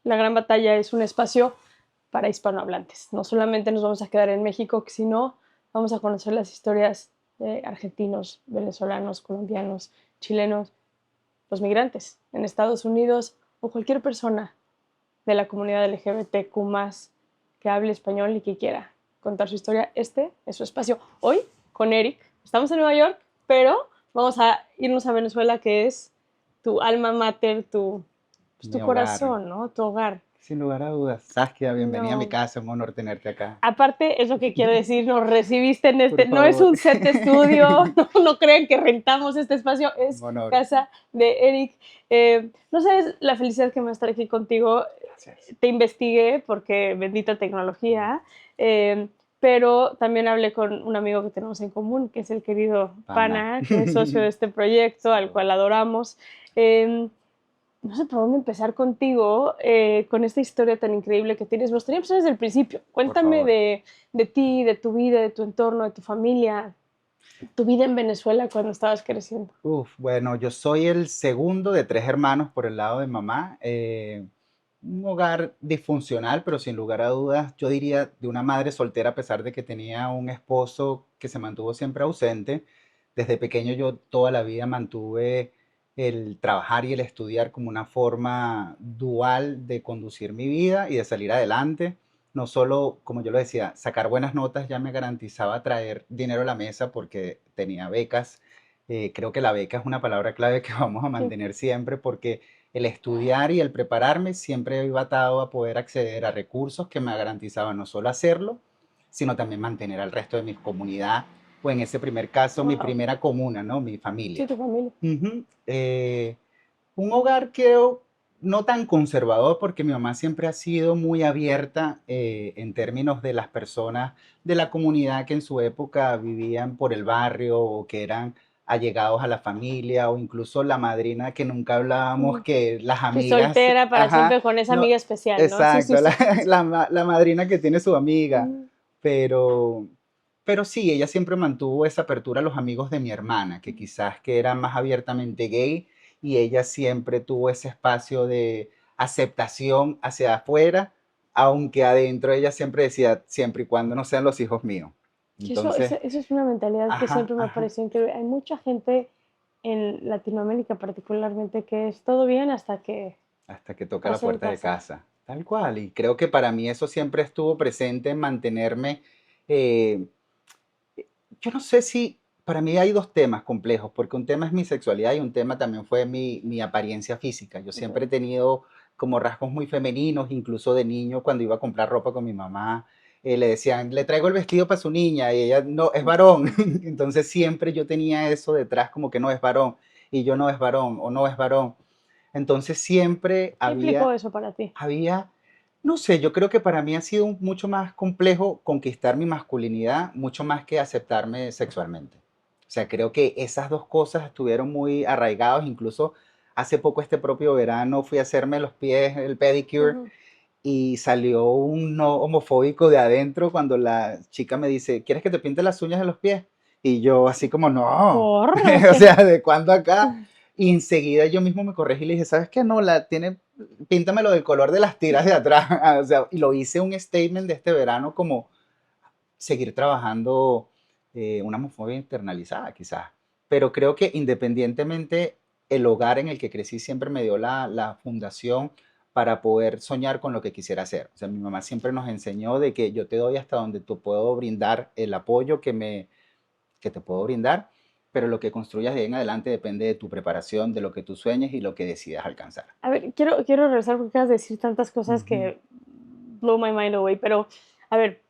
La Gran Batalla es un espacio para hispanohablantes. No solamente nos vamos a quedar en México, sino vamos a conocer las historias de argentinos, venezolanos, colombianos, chilenos, los migrantes en Estados Unidos o cualquier persona de la comunidad LGBTQ+, que hable español y que quiera contar su historia. Este es su espacio. Hoy, con Eric, estamos en Nueva York, pero vamos a irnos a Venezuela, que es tu alma mater, pues, tu Mi hogar, corazón, ¿no? Tu hogar. sin lugar a dudas. Saskia, bienvenida a mi No. casa, un honor tenerte acá. Aparte, es lo que quiero decir, nos recibiste en Por no es favor, un set de estudio, no crean que rentamos este espacio, un es honor. casa de Eric. No sabes la felicidad que me va a estar aquí contigo. Gracias. Te investigué porque bendita tecnología, pero también hablé con un amigo que tenemos en común, que es el querido Pana. Pana, que es socio de este proyecto, al cual adoramos. Eh, no sé por dónde empezar contigo, con esta historia tan increíble que tienes. Me gustaría empezar desde el principio. Por Cuéntame favor. de ti, de tu vida, de tu entorno, de tu familia, tu vida en Venezuela cuando estabas creciendo. Bueno, yo soy el segundo de tres hermanos por el lado de mamá. Un hogar disfuncional, pero sin lugar a dudas, yo diría de una madre soltera, a pesar de que tenía un esposo que se mantuvo siempre ausente. Desde pequeño yo toda la vida mantuve el trabajar y el estudiar como una forma dual de conducir mi vida y de salir adelante. No solo, como yo lo decía, sacar buenas notas ya me garantizaba traer dinero a la mesa porque tenía becas. Creo que la beca es una palabra clave que vamos a Sí. mantener siempre porque el estudiar y el prepararme siempre iba atado a poder acceder a recursos que me garantizaban no solo hacerlo, sino también mantener al resto de mi comunidad, o en ese primer caso, mi Wow. primera comuna, ¿no? Mi Sí, familia. tu familia. Ujú. Un hogar creo no tan conservador porque mi mamá siempre ha sido muy abierta en términos de las personas de la comunidad que en su época vivían por el barrio o que eran allegados a la familia o incluso la madrina que nunca hablábamos, Mm. que las Sí, amigas, soltera para ajá, siempre con esa no, amiga especial, ¿no? Sí, sí, exacto, sí, sí, sí. la madrina que tiene su amiga, Mm. pero, pero sí, ella siempre mantuvo esa apertura a los amigos de mi hermana, que quizás que eran más abiertamente gay y ella siempre tuvo ese espacio de aceptación hacia afuera, aunque adentro ella siempre decía, siempre y cuando no sean los hijos míos. Que eso, Entonces, eso es una mentalidad que ajá, siempre me ha ajá, parecido increíble. Hay mucha gente en Latinoamérica particularmente que es todo bien hasta que hasta que toca la pasa en puerta de casa. casa, tal cual. Y creo que para mí eso siempre estuvo presente en mantenerme, eh, yo no sé si, para mí hay dos temas complejos, porque un tema es mi sexualidad y un tema también fue mi apariencia física. Yo Okay. siempre he tenido como rasgos muy femeninos, incluso de niño cuando iba a comprar ropa con mi mamá, le decían, le traigo el vestido para su niña y ella no, es varón. Entonces siempre yo tenía eso detrás como que no es varón y yo no es varón o no es varón. Entonces siempre ¿Qué implicó había, eso para ti? había, no sé, yo creo que para mí ha sido mucho más complejo conquistar mi masculinidad, mucho más que aceptarme sexualmente. O sea, creo que esas dos cosas estuvieron muy arraigados. Incluso hace poco, este propio verano, fui a hacerme los pies, el pedicure, Ujú. y salió un no homofóbico de adentro cuando la chica me dice, ¿quieres que te pinte las uñas de los pies? Y yo así como, no, ¿Por o qué? sea, ¿de cuándo acá? Y enseguida yo mismo me corregí y le dije, ¿sabes qué? No, píntamelo del color de las tiras de atrás. O sea, y lo hice un statement de este verano como seguir trabajando una homofobia internalizada quizás. Pero creo que independientemente, el hogar en el que crecí siempre me dio la fundación para poder soñar con lo que quisiera hacer. O sea, mi mamá siempre nos enseñó de que yo te doy hasta donde tú puedo brindar el apoyo que te puedo brindar, pero lo que construyas de ahí en adelante depende de tu preparación, de lo que tú sueñes y lo que decidas alcanzar. A ver, quiero regresar porque acabas de decir tantas cosas Ujú. que blow my mind away, pero a ver,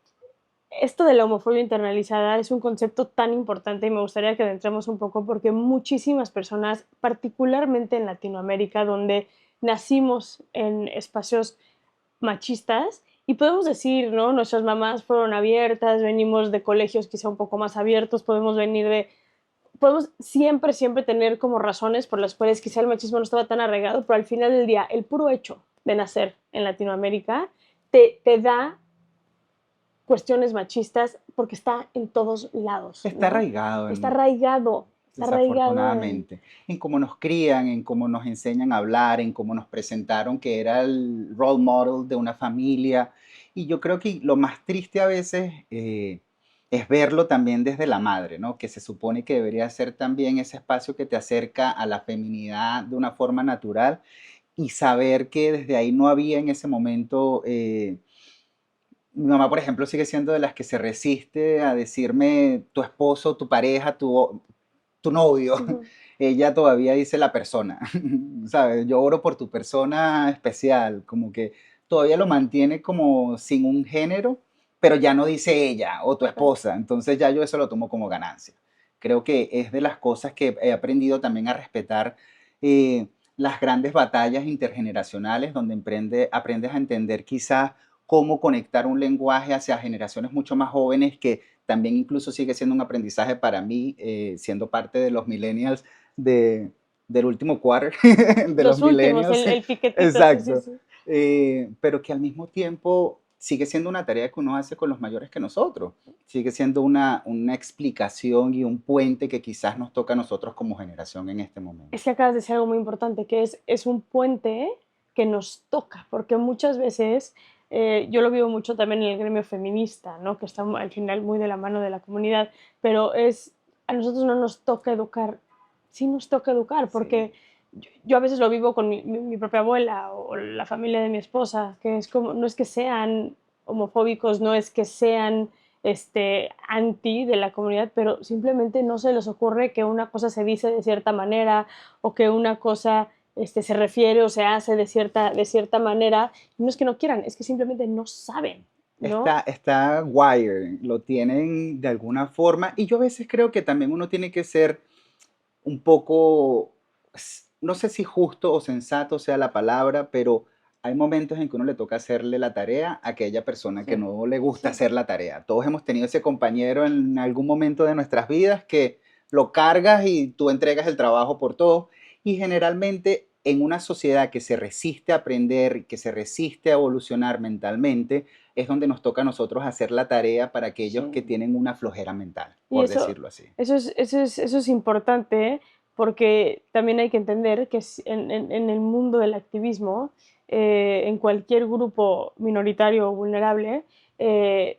esto de la homofobia internalizada es un concepto tan importante y me gustaría que adentremos un poco porque muchísimas personas, particularmente en Latinoamérica, donde nacimos en espacios machistas, y podemos decir, ¿no? Nuestras mamás fueron abiertas, venimos de colegios quizá un poco más abiertos, podemos siempre, siempre tener como razones por las cuales quizá el machismo no estaba tan arraigado, pero al final del día, el puro hecho de nacer en Latinoamérica te da cuestiones machistas porque está en todos lados, Está ¿no? arraigado Está en... arraigado. arraigado en... desafortunadamente, en cómo nos crían, en cómo nos enseñan a hablar, en cómo nos presentaron que era el role model de una familia. Y yo creo que lo más triste a veces es verlo también desde la madre, ¿no? Que se supone que debería ser también ese espacio que te acerca a la feminidad de una forma natural y saber que desde ahí no había en ese momento... mi mamá, por ejemplo, sigue siendo de las que se resiste a decirme tu esposo, tu pareja, tu novio. Ujú. Ella todavía dice la persona, ¿sabes? Yo oro por tu persona especial, como que todavía lo mantiene como sin un género, pero ya no dice ella o tu Claro. esposa. Entonces ya yo eso lo tomo como ganancia. Creo que es de las cosas que he aprendido también a respetar eh, las grandes batallas intergeneracionales, donde aprendes a entender quizás cómo conectar un lenguaje hacia generaciones mucho más jóvenes que también incluso sigue siendo un aprendizaje para mí, siendo parte de los millennials de, del último quarter, de los Los últimos, millennials, el piquetito, sí, sí, exacto, sí. pero que al mismo tiempo sigue siendo una tarea que uno hace con los mayores que nosotros, sigue siendo una explicación y un puente que quizás nos toca a nosotros como generación en este Es momento. que acabas de decir algo muy importante, que es un puente que nos toca, porque muchas veces, yo lo vivo mucho también en el gremio feminista, ¿no? Que está al final muy de la mano de la comunidad, pero a nosotros no nos toca educar, sí nos toca educar, porque Sí, yo a veces lo vivo con mi propia abuela o la familia de mi esposa, que es como, no es que sean homofóbicos, no es que sean anti de la comunidad, pero simplemente no se les ocurre que una cosa se dice de cierta manera o que una cosa se refiere o se hace de cierta manera. No es que no quieran, es que simplemente no saben, ¿no? está wired, lo tienen de alguna forma. Y yo a veces creo que también uno tiene que ser un poco, no sé si justo o sensato sea la palabra, pero hay momentos en que uno le toca hacerle la tarea a aquella persona que Sí, no le gusta sí. hacer la tarea. Todos hemos tenido ese compañero en algún momento de nuestras vidas que lo cargas y tú entregas el trabajo por todo. Y generalmente en una sociedad que se resiste a aprender, que se resiste a evolucionar mentalmente, es donde nos toca a nosotros hacer la tarea para aquellos que Sí. tienen una flojera mental, Y por decirlo así. eso es importante, ¿eh? Porque también hay que entender que en el mundo del activismo, en cualquier grupo minoritario o vulnerable, eh,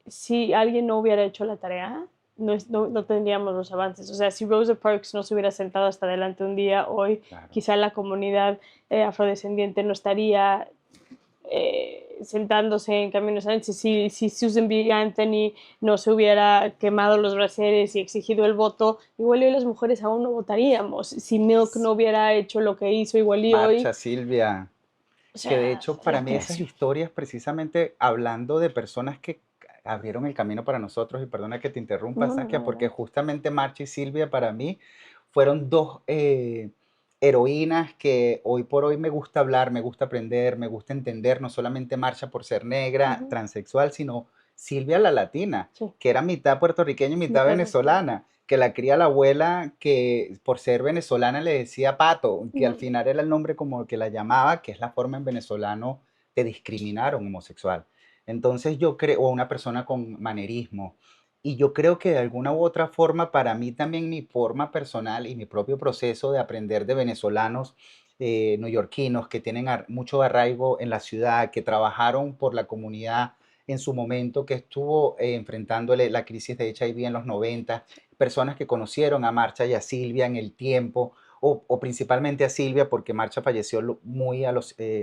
si alguien no hubiera hecho la tarea, no tendríamos los avances. O sea, si Rosa Parks no se hubiera sentado hasta adelante un día, hoy Claro. quizá la comunidad afrodescendiente no estaría sentándose en Camino Sánchez. Si Susan B. Anthony no se hubiera quemado los brasieres y exigido el voto, igual hoy las mujeres aún no votaríamos. Si Milk no hubiera hecho lo que hizo, igual y hoy, Marcha, Silvia, o que de sea, hecho para la mí esas creación. historias, precisamente hablando de personas que abrieron el camino para nosotros, y perdona que te interrumpa, No, no, Saskia, no, porque no. justamente Marcha y Silvia para mí fueron dos heroínas que hoy por hoy me gusta hablar, me gusta aprender, me gusta entender, no solamente Marcha por ser Uh negra, -huh. transexual, sino Silvia la latina, Sí, que era mitad puertorriqueña y mitad mitad brasileña. venezolana, que la cría la abuela que por ser venezolana le decía Pato, Uh que al -huh. final era el nombre como que la llamaba, que es la forma en venezolano de discriminar a un homosexual. Entonces yo creo, o una persona con manerismo. Y yo creo que de alguna u otra forma, para mí también mi forma personal y mi propio proceso de aprender de venezolanos neoyorquinos que tienen mucho arraigo en la ciudad, que trabajaron por la comunidad en su momento, que estuvo enfrentándole la crisis de HIV en los 90, personas que conocieron a Marcha y a Silvia en el tiempo, o principalmente a Silvia, porque Marcha falleció muy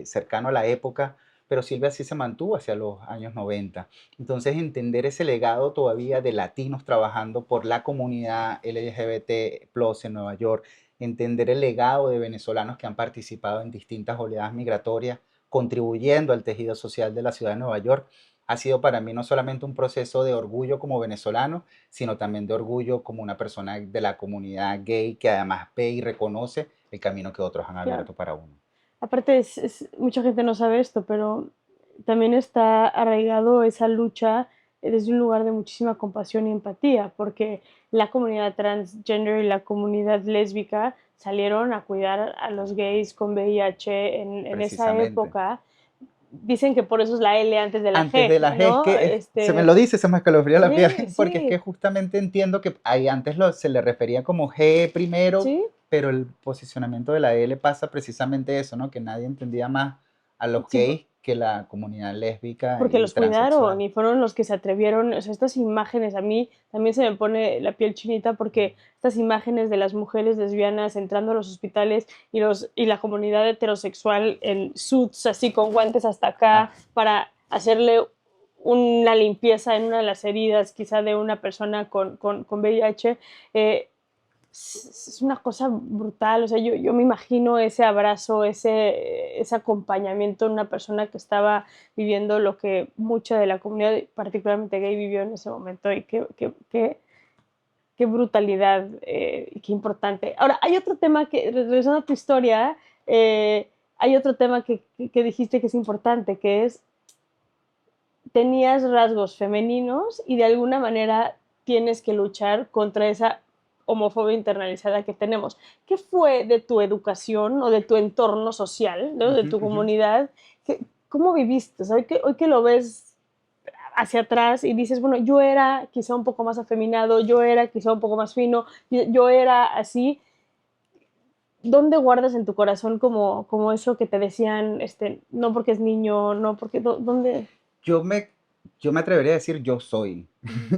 cercano a la época, pero Silvia sí se mantuvo hacia los años 90. Entonces, entender ese legado todavía de latinos trabajando por la comunidad LGBT plus en Nueva York, entender el legado de venezolanos que han participado en distintas oleadas migratorias, contribuyendo al tejido social de la ciudad de Nueva York, ha sido para mí no solamente un proceso de orgullo como venezolano, sino también de orgullo como una persona de la comunidad gay que además ve y reconoce el camino que otros han Claro. abierto para uno. Aparte, mucha gente no sabe esto, pero también está arraigado esa lucha desde un lugar de muchísima compasión y empatía, porque la comunidad transgender y la comunidad lésbica salieron a cuidar a los gays con VIH en esa Precisamente. época dicen que por eso es la L antes de la Antes de G, la G, es ¿no? que se me lo dice, se me escalofría la piel, Sí, porque es que sí, justamente entiendo que ahí antes se le refería como G primero, sí, pero el posicionamiento de la L pasa precisamente eso, ¿no? Que nadie entendía más a los sí, gays que la comunidad lésbica porque y los cuidaron transexual. y fueron los que se atrevieron, o sea, estas imágenes a mí también se me pone la piel chinita porque estas imágenes de las mujeres lesbianas entrando a los hospitales y la comunidad heterosexual en suits así con guantes hasta Ah, acá para hacerle una limpieza en una de las heridas quizá de una persona con VIH, es una cosa brutal, o sea, yo me imagino ese abrazo, ese acompañamiento en una persona que estaba viviendo lo que mucha de la comunidad, particularmente gay, vivió en ese momento y qué brutalidad y qué importante. Ahora, hay otro tema que, regresando a tu historia, hay otro tema que dijiste que es importante, que es tenías rasgos femeninos y de alguna manera tienes que luchar contra esa homofobia internalizada que tenemos. ¿Qué fue de tu educación o de tu entorno social, ¿no? De ujú, tu ujú. comunidad? ¿Cómo viviste? O sea, hoy que lo ves hacia atrás y dices, bueno, yo era quizá un poco más afeminado, yo era quizá un poco más fino, yo era así. ¿Dónde guardas en tu corazón como eso que te decían, no porque es niño, no porque, ¿dónde? Yo me, yo me atrevería a decir yo soy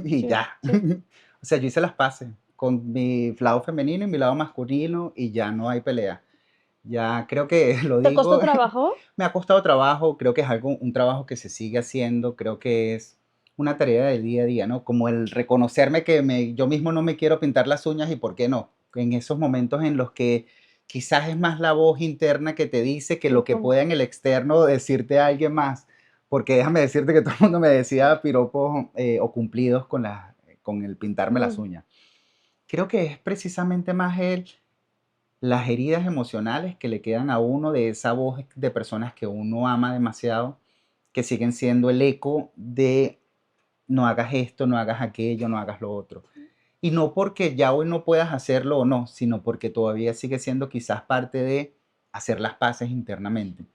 y Sí, ya. sí. O sea, yo hice las paces con mi lado femenino y mi lado masculino y ya no hay pelea. Ya creo que lo ¿Te costó digo, trabajo? me ha costado trabajo, creo que es algo, un trabajo que se sigue haciendo, creo que es una tarea del día a día, ¿no? Como el reconocerme que yo mismo no me quiero pintar las uñas y por qué no. En esos momentos en los que quizás es más la voz interna que te dice que Sí, lo que pueda en el externo decirte a alguien más. Porque déjame decirte que todo el mundo me decía piropos o cumplidos con el pintarme las mm, uñas. Creo que es precisamente más las heridas emocionales que le quedan a uno de esa voz de personas que uno ama demasiado, que siguen siendo el eco de no hagas esto, no hagas aquello, no hagas lo otro. Y no porque ya hoy no puedas hacerlo o no, sino porque todavía sigue siendo quizás parte de hacer las paces internamente.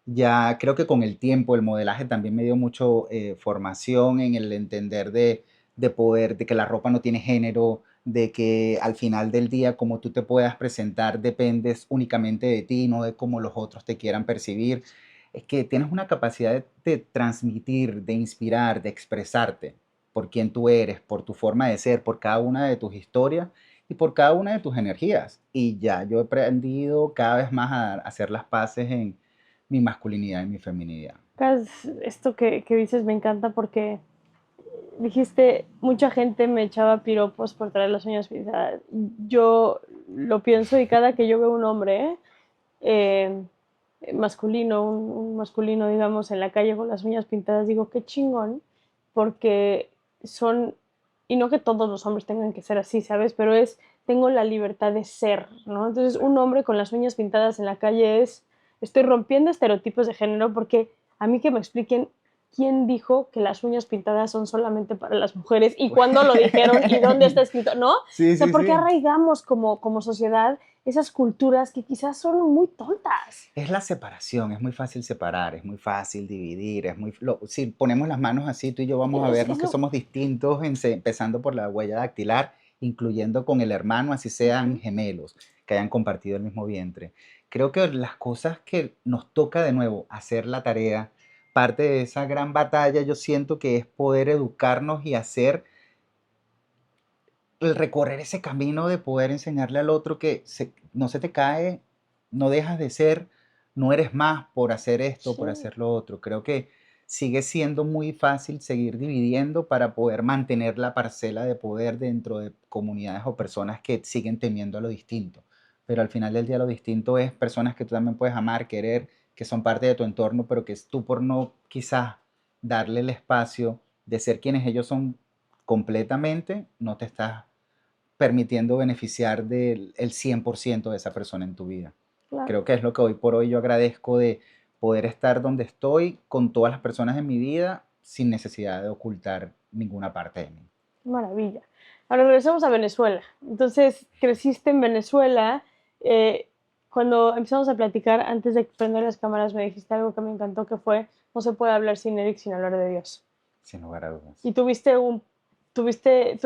Ya creo que con el tiempo el modelaje también me dio mucho formación en el entender de poder, de que la ropa no tiene género, de que al final del día como tú te puedas presentar dependes únicamente de ti, no de cómo los otros te quieran percibir. Es que tienes una capacidad de transmitir, de inspirar, de expresarte por quién tú eres, por tu forma de ser, por cada una de tus historias y por cada una de tus energías. Y ya yo he aprendido cada vez más a hacer las paces en mi masculinidad y mi feminidad. Esto que dices me encanta porque dijiste, mucha gente me echaba piropos por traer las uñas pintadas. Yo lo pienso y cada que yo veo un hombre eh, masculino, un masculino, digamos, en la calle con las uñas pintadas, digo, qué chingón, porque son, y no que todos los hombres tengan que ser así, ¿sabes? Pero tengo la libertad de ser, ¿no? Entonces, un hombre con las uñas pintadas en la calle estoy rompiendo estereotipos de género porque a mí que me expliquen quién dijo que las uñas pintadas son solamente para las mujeres y cuándo lo dijeron y dónde está escrito, ¿no? O Sí, sea, sí, porque sí. arraigamos como sociedad esas culturas que quizás son muy tontas. Es la separación, es muy fácil separar, es muy fácil dividir, si ponemos las manos así, tú y yo vamos a vernos Es que lo, somos distintos, empezando por la huella dactilar, incluyendo con el hermano, así sean uh-huh. gemelos, que hayan compartido el mismo vientre. Creo que las cosas que nos toca de nuevo hacer la tarea, parte de esa gran batalla, yo siento que es poder educarnos y hacer el recorrer ese camino de poder enseñarle al otro que no se te cae, no dejas de ser, no eres más por hacer esto, Sí, por hacer lo otro. Creo que sigue siendo muy fácil seguir dividiendo para poder mantener la parcela de poder dentro de comunidades o personas que siguen temiendo a lo distinto. Pero al final del día lo distinto es personas que tú también puedes amar, querer, que son parte de tu entorno, pero que es tú por no quizás darle el espacio de ser quienes ellos son completamente, no te estás permitiendo beneficiar del el 100% de esa persona en tu vida. claro. Creo que es lo que hoy por hoy yo agradezco de poder estar donde estoy con todas las personas en mi vida sin necesidad de ocultar ninguna parte de mí. Maravilla. Ahora regresamos a Venezuela. Entonces, creciste en Venezuela. eh, Cuando empezamos a platicar, antes de prender las cámaras, me dijiste algo que me encantó, que fue no se puede hablar sin Eric sin hablar de Dios. Sin lugar a dudas. Y tú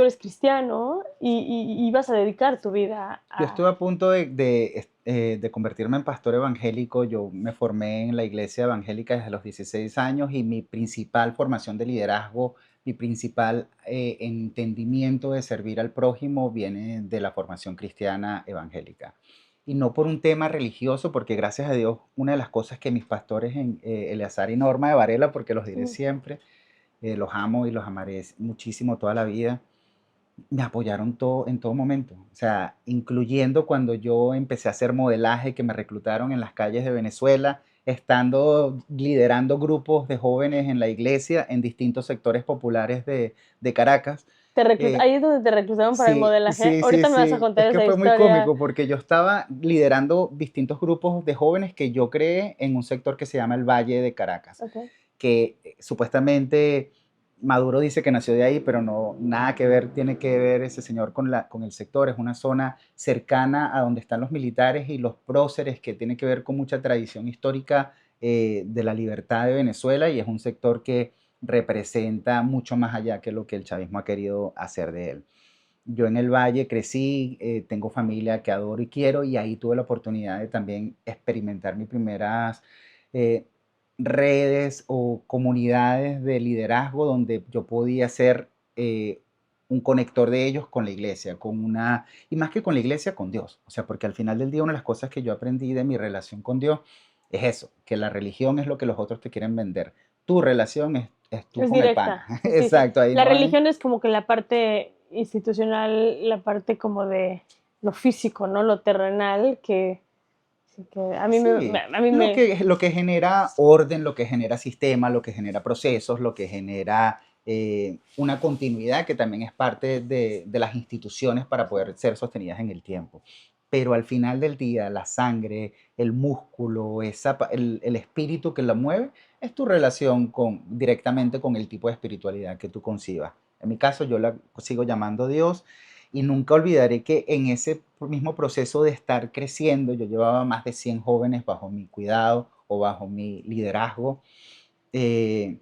eres cristiano y vas a dedicar tu vida Yo a... estuve a punto de convertirme en pastor evangélico. Yo me formé en la iglesia evangélica desde los 16 años y mi principal formación de liderazgo, mi principal entendimiento de servir al prójimo viene de la formación cristiana evangélica. Y no por un tema religioso, porque gracias a Dios, una de las cosas que mis pastores, Eleazar y Norma de Varela, porque los diré siempre, los amo y los amaré muchísimo toda la vida, me apoyaron en todo momento, o sea, incluyendo cuando yo empecé a hacer modelaje, que me reclutaron en las calles de Venezuela, estando liderando grupos de jóvenes en la iglesia en distintos sectores populares de Caracas. Eh, Ahí es donde te reclutaron para el sí, modelaje. sí, sí, Ahorita me vas a sí, contar es que esa fue muy historia. cómico porque yo estaba liderando distintos grupos de jóvenes que yo creé en un sector que se llama el Valle de Caracas, Okay. que supuestamente Maduro dice que nació de ahí, pero no, nada que ver, tiene que ver ese señor con el sector. Es una zona cercana a donde están los militares y los próceres, que tiene que ver con mucha tradición histórica de la libertad de Venezuela, y es un sector que representa mucho más allá que lo que el chavismo ha querido hacer de él. Yo en el Valle crecí, tengo familia que adoro y quiero, y ahí tuve la oportunidad de también experimentar mis primeras eh, redes o comunidades de liderazgo donde yo podía ser un conector de ellos con la iglesia, y más que con la iglesia, con Dios. O sea, porque al final del día una de las cosas que yo aprendí de mi relación con Dios es eso, que la religión es lo que los otros te quieren vender. Tu relación es tú Es con el pan. directa. Sí, sí, sí. Exacto, ahí La no hay... religión es como que la parte institucional, la parte como de lo físico, ¿no? Lo terrenal, que, sí, que Sí, a mí me... lo que genera orden, lo que genera sistema, lo que genera procesos, lo que genera una continuidad que también es parte de las instituciones para poder ser sostenidas en el tiempo. Pero al final del día, la sangre, el músculo, el espíritu que la mueve, es tu relación directamente con el tipo de espiritualidad que tú concibas. En mi caso, yo la sigo llamando Dios, y nunca olvidaré que en ese mismo proceso de estar creciendo, yo llevaba más de 100 jóvenes bajo mi cuidado o bajo mi liderazgo. eh,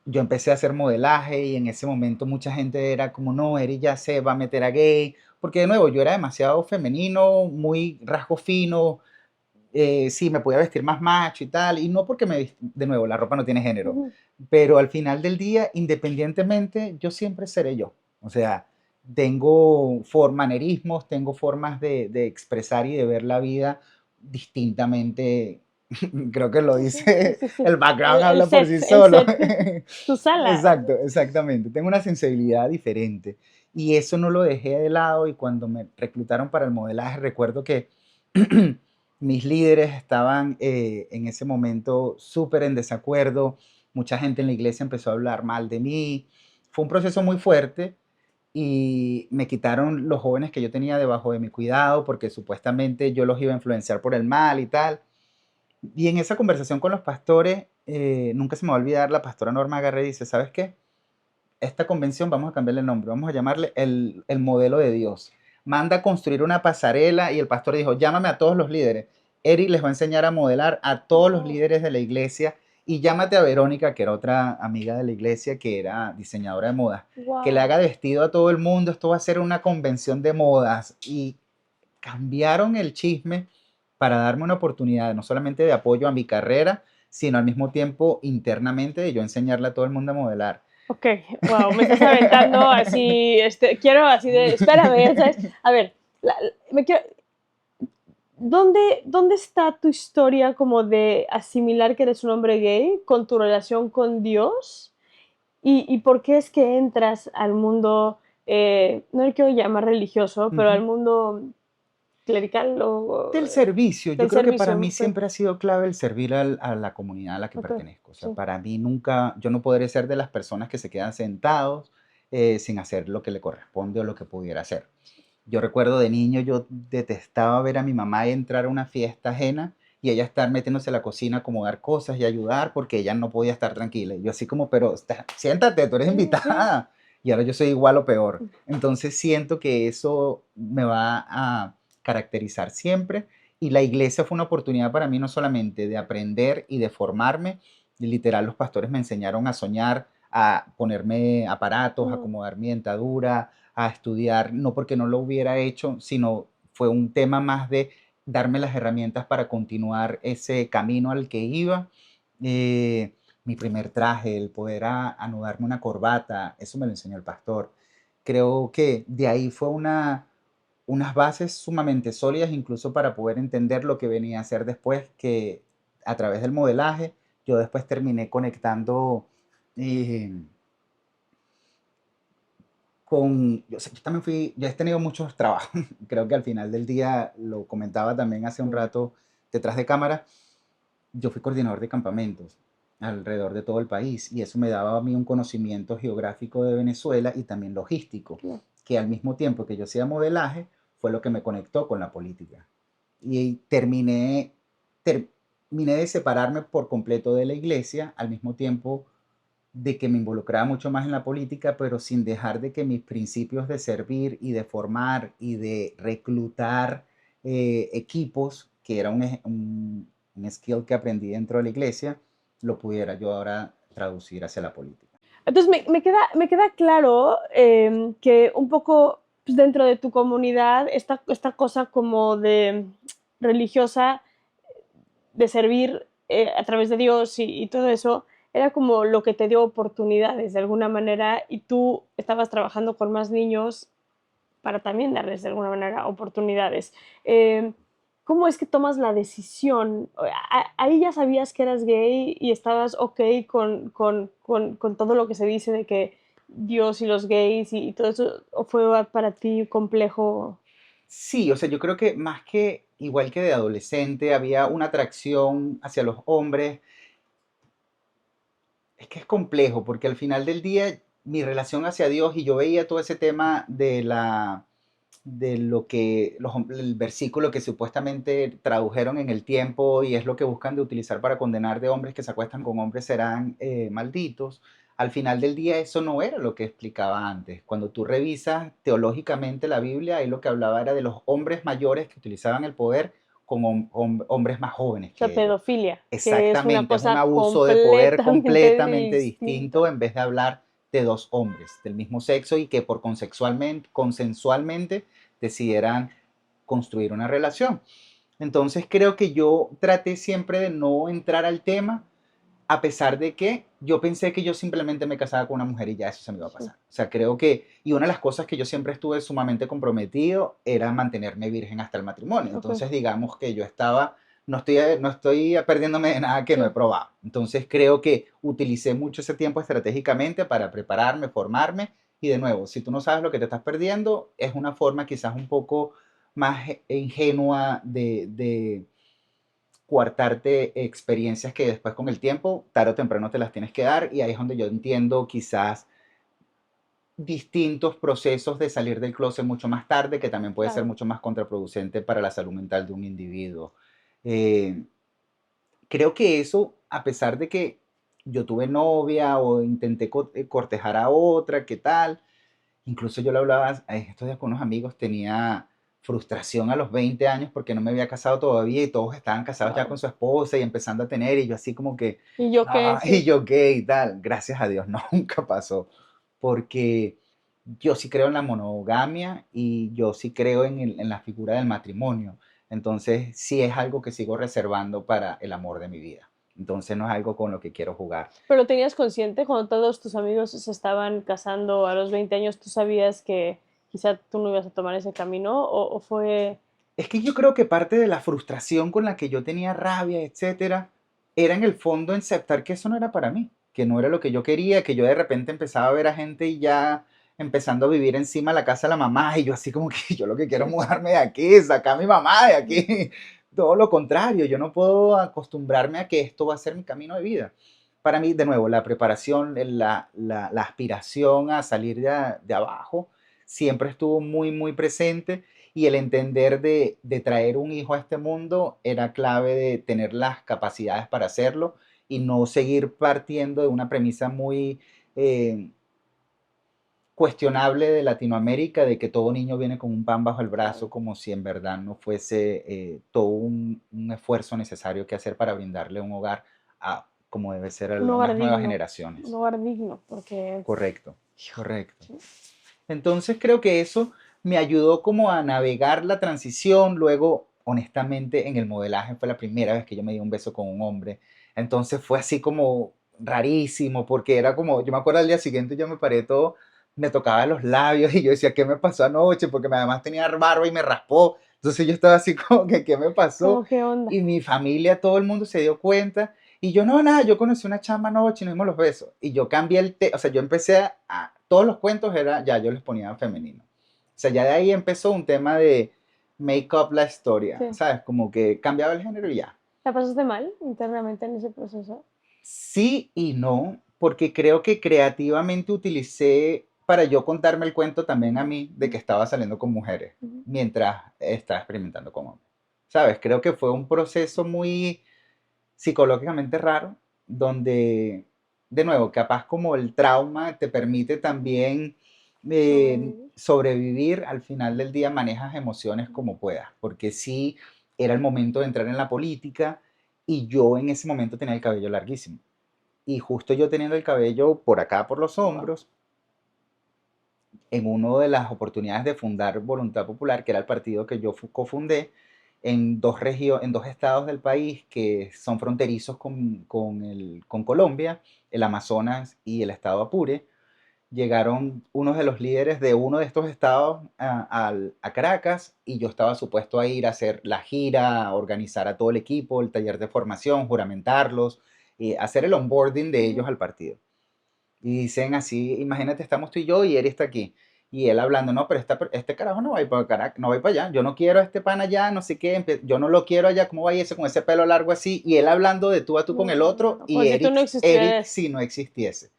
yo empecé a hacer modelaje y en ese momento mucha gente era como, no, Eri ya se va a meter a gay, porque de nuevo yo era demasiado femenino, muy rasgo fino, sí, me podía vestir más macho y tal, y no porque de nuevo, la ropa no tiene género, Ujú. pero al final del día, independientemente, yo siempre seré yo. O sea, tengo manerismos, tengo formas de expresar y de ver la vida distintamente. Creo que lo Sí, sí, sí, dice, sí, sí. el background habla por sí El solo. set, tu sala. Exacto, exactamente. Tengo una sensibilidad diferente y eso no lo dejé de lado, y cuando me reclutaron para el modelaje recuerdo que mis líderes estaban en ese momento súper en desacuerdo, mucha gente en la iglesia empezó a hablar mal de mí, fue un proceso muy fuerte y me quitaron los jóvenes que yo tenía debajo de mi cuidado porque supuestamente yo los iba a influenciar por el mal y tal. Y en esa conversación con los pastores, nunca se me va a olvidar, la pastora Norma agarré y dice, ¿sabes qué? Esta convención vamos a cambiarle el nombre, vamos a llamarle el modelo de Dios. Manda a construir una pasarela, y el pastor dijo, llámame a todos los líderes. Eric les va a enseñar a modelar a todos los Wow, líderes de la iglesia, y llámate a Verónica, que era otra amiga de la iglesia, que era diseñadora de modas, que le wow. haga vestido a todo el mundo. Esto va a ser una convención de modas. Y cambiaron el chisme para darme una oportunidad no solamente de apoyo a mi carrera, sino al mismo tiempo internamente de yo enseñarle a todo el mundo a modelar. Ok, wow, me estás aventando así, quiero así de, espérame, ¿sabes? A ver, me quiero, ¿dónde está tu historia como de asimilar que eres un hombre gay con tu relación con Dios? ¿Y por qué es que entras al mundo, no le quiero llamar religioso, pero al Ujú. mundo clerical o Del servicio, yo del creo que para servicio? mí Okay, siempre ha sido clave el servir a la comunidad a la que ok, pertenezco. O sea, sí. para mí nunca, yo no podré ser de las personas que se quedan sentados sin hacer lo que le corresponde o lo que pudiera hacer. Yo recuerdo de niño, yo detestaba ver a mi mamá entrar a una fiesta ajena y ella estar metiéndose a la cocina, a acomodar cosas y ayudar porque ella no podía estar tranquila. Y yo así como, pero siéntate, tú eres Sí, sí. invitada. Y ahora yo soy igual o peor. Entonces siento que eso me va a caracterizar siempre, y la iglesia fue una oportunidad para mí no solamente de aprender y de formarme, Y literal, los pastores me enseñaron a soñar, a ponerme aparatos, a Ujú. acomodar mi dentadura, a estudiar, no porque no lo hubiera hecho, sino fue un tema más de darme las herramientas para continuar ese camino al que iba. Eh, Mi primer traje, el poder anudarme una corbata, eso me lo enseñó el pastor. Creo que de ahí fue unas bases sumamente sólidas, incluso para poder entender lo que venía a hacer después, que a través del modelaje, yo después terminé conectando eh, yo también yo he tenido muchos trabajos, creo que al final del día, lo comentaba también hace un Mm, rato detrás de cámara, yo fui coordinador de campamentos alrededor de todo el país y eso me daba a mí un conocimiento geográfico de Venezuela y también logístico, claro. que al mismo tiempo que yo hacía modelaje, fue lo que me conectó con la política. Y terminé de separarme por completo de la iglesia, al mismo tiempo de que me involucraba mucho más en la política, pero sin dejar de que mis principios de servir y de formar y de reclutar equipos, que era un skill que aprendí dentro de la iglesia, lo pudiera yo ahora traducir hacia la política. Entonces me queda claro que un poco pues, dentro de tu comunidad esta cosa como de religiosa de servir a través de Dios y todo eso, era como lo que te dio oportunidades de alguna manera y tú estabas trabajando con más niños para también darles de alguna manera oportunidades. Eh, ¿Cómo es que tomas la decisión? Ahí ya sabías que eras gay y estabas ok con todo lo que se dice de que Dios y los gays y todo eso, ¿o fue para ti complejo? Sí, o sea, yo creo que más que igual que de adolescente, había una atracción hacia los hombres. Es que es complejo, porque al final del día mi relación hacia Dios y yo veía todo ese tema de lo que el versículo que supuestamente tradujeron en el tiempo y es lo que buscan de utilizar para condenar de hombres que se acuestan con hombres serán malditos. Al final del día eso no era lo que explicaba antes. Cuando tú revisas teológicamente la Biblia, ahí lo que hablaba era de los hombres mayores que utilizaban el poder con hombres más jóvenes O sea, que ellos. pedofilia, que es una Exactamente, es un cosa abuso de poder completamente completamente distinta. distinto en vez de hablar de dos hombres del mismo sexo y que por consensualmente decidieran construir una relación. Entonces creo que yo traté siempre de no entrar al tema, a pesar de que yo pensé que yo simplemente me casaba con una mujer y ya eso se me iba a Sí, pasar. O sea, creo que, y una de las cosas que yo siempre estuve sumamente comprometido era mantenerme virgen hasta el matrimonio. ok, Entonces, digamos que yo estaba, no estoy perdiéndome de nada que no he sí. probado. Entonces, creo que utilicé mucho ese tiempo estratégicamente para prepararme, formarme. Y de nuevo, si tú no sabes lo que te estás perdiendo, es una forma quizás un poco más ingenua de coartarte experiencias que después con el tiempo, tarde o temprano te las tienes que dar y ahí es donde yo entiendo quizás distintos procesos de salir del closet mucho más tarde, que también puede ser Claro. mucho más contraproducente para la salud mental de un individuo. Eh, Creo que eso, a pesar de que yo tuve novia o intenté cortejar a otra, ¿qué tal? Incluso yo lo hablaba estos días con unos amigos, tenía frustración a los 20 años porque no me había casado todavía y todos estaban casados ya con Wow. su esposa y empezando a tener y yo así como que, ¿Y yo qué? no, y Sí. yo qué y tal. Gracias a Dios, no, nunca pasó. Porque yo sí creo en la monogamia y yo sí creo en la figura del matrimonio. Entonces sí es algo que sigo reservando para el amor de mi vida. Entonces no es algo con lo que quiero jugar. ¿Pero lo tenías consciente cuando todos tus amigos se estaban casando a los 20 años? ¿Tú sabías que quizá tú no ibas a tomar ese camino? ¿O fue...? Es que yo creo que parte de la frustración con la que yo tenía rabia, etcétera, era en el fondo aceptar que eso no era para mí, que no era lo que yo quería, que yo de repente empezaba a ver a gente y ya empezando a vivir encima de la casa de la mamá y yo así como que yo lo que quiero es Sí. mudarme de aquí, sacar a mi mamá de Ujú. aquí. Todo lo contrario, yo no puedo acostumbrarme a que esto va a ser mi camino de vida. Para mí, de nuevo, la preparación, la aspiración a salir de abajo siempre estuvo muy, muy presente y el entender de traer un hijo a este mundo era clave de tener las capacidades para hacerlo y no seguir partiendo de una premisa muy eh, cuestionable de Latinoamérica, de que todo niño viene con un pan bajo el brazo, Claro. como si en verdad no fuese todo un esfuerzo necesario que hacer para brindarle un hogar a como debe ser Un hogar las nuevas digno, un generaciones. hogar digno, porque, Correcto, hijo, correcto. sí. Entonces creo que eso me ayudó como a navegar la transición. Luego, honestamente, en el modelaje fue la primera vez que yo me di un beso con un hombre. Entonces fue así como rarísimo, porque era como, yo me acuerdo al día siguiente yo me paré todo, me tocaba los labios y yo decía, ¿qué me pasó anoche? Porque además tenía barba y me raspó. Entonces yo estaba así como que, ¿qué me pasó? ¿Cómo qué onda? Y mi familia, todo el mundo se dio cuenta. Y yo, no, nada, yo conocí una chama anoche y nos dimos los besos. Y yo cambié o sea, yo empecé todos los cuentos era, ya yo les ponía femenino. O sea, ya de ahí empezó un tema de make up la historia, Sí. ¿sabes? Como que cambiaba el género y ya. ¿La pasaste mal internamente en ese proceso? Sí y no, porque creo que creativamente utilicé para yo contarme el cuento también a mí de que estaba saliendo con mujeres Ujú. mientras estaba experimentando con hombres. ¿Sabes? Creo que fue un proceso muy psicológicamente raro, donde, de nuevo, capaz como el trauma te permite también Sobrevivir. sobrevivir, al final del día manejas emociones como puedas, porque sí era el momento de entrar en la política y yo en ese momento tenía el cabello larguísimo. Y justo yo teniendo el cabello por acá, por los Wow. hombros, en una de las oportunidades de fundar Voluntad Popular, que era el partido que yo cofundé, en dos estados del país que son fronterizos con Colombia, el Amazonas y el estado Apure, llegaron unos de los líderes de uno de estos estados a Caracas y yo estaba supuesto a ir a hacer la gira, a organizar a todo el equipo, el taller de formación, juramentarlos, y hacer el onboarding de ellos Ujú. al partido. Y dicen así, imagínate, estamos tú y yo y él está aquí. Y él hablando, no, pero este carajo no va a ir para Caracas, no va a ir para allá. Yo no quiero a este pan allá, no sé qué, yo no lo quiero allá, ¿cómo va a ir ese con ese pelo largo así? Y él hablando de tú a tú con No, el no, otro no. Como y si tú no Eric existieras. si no existiese.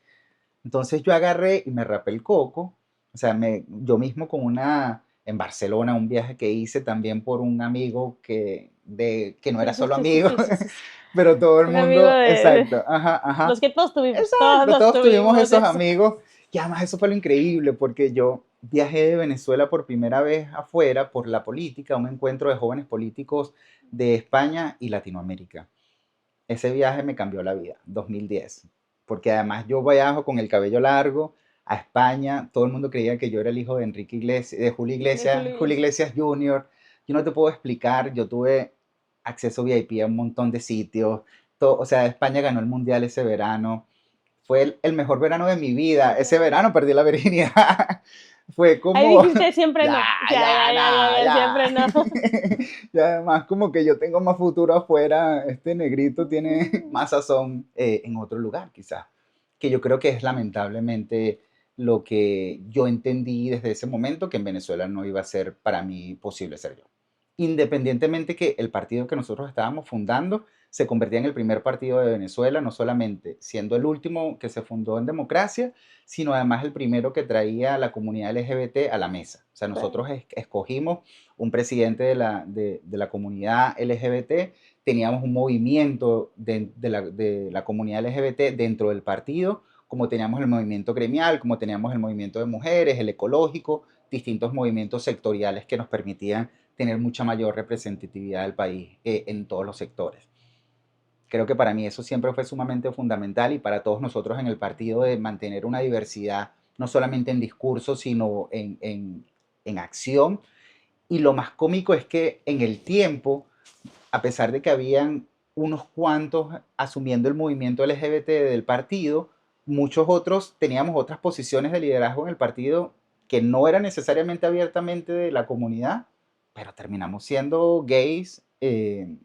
Entonces yo agarré y me rapé el coco, o sea, yo mismo con en Barcelona, un viaje que hice también por un amigo que no Sí, era sí, solo sí, sí, amigo, sí, sí, sí, sí. pero todo el Un amigo mundo, de exacto, ajá, los ajá, que exacto, todos todos tuvimos tuvimos esos eso. amigos y además eso fue lo increíble porque yo viajé de Venezuela por primera vez afuera por la política, un encuentro de jóvenes políticos de España y Latinoamérica. Ese viaje me cambió la vida, 2010, porque además yo viajo con el cabello largo a España, todo el mundo creía que yo era el hijo de Enrique Iglesias, de De Julio Julio Iglesias. Iglesias Jr. Yo no te puedo explicar, yo tuve acceso VIP a un montón de sitios, o sea, España ganó el mundial ese verano, fue el mejor verano de mi vida, ese Wow. verano perdí la virginidad, fue Ahí como, dijiste siempre ya, no. Ya, ya, ya, ya, ya, no, ya, ya. siempre no. Y además como que yo tengo más futuro afuera, este negrito tiene más sazón en otro lugar quizás, que yo creo que es lamentablemente lo que yo entendí desde ese momento, que en Venezuela no iba a ser para mí posible ser yo. Independientemente que el partido que nosotros estábamos fundando se convertía en el primer partido de Venezuela, no solamente siendo el último que se fundó en democracia, sino además el primero que traía a la comunidad LGBT a la mesa. O sea, Sí. nosotros escogimos un presidente de la comunidad LGBT, teníamos un movimiento de la comunidad LGBT dentro del partido, como teníamos el movimiento gremial, como teníamos el movimiento de mujeres, el ecológico, distintos movimientos sectoriales que nos permitían tener mucha mayor representatividad del país en todos los sectores. Creo que para mí eso siempre fue sumamente fundamental y para todos nosotros en el partido de mantener una diversidad, no solamente en discurso, sino en acción. Y lo más cómico es que en el tiempo, a pesar de que habían unos cuantos asumiendo el movimiento LGBT del partido, muchos otros teníamos otras posiciones de liderazgo en el partido que no eran necesariamente abiertamente de la comunidad, pero terminamos siendo gays en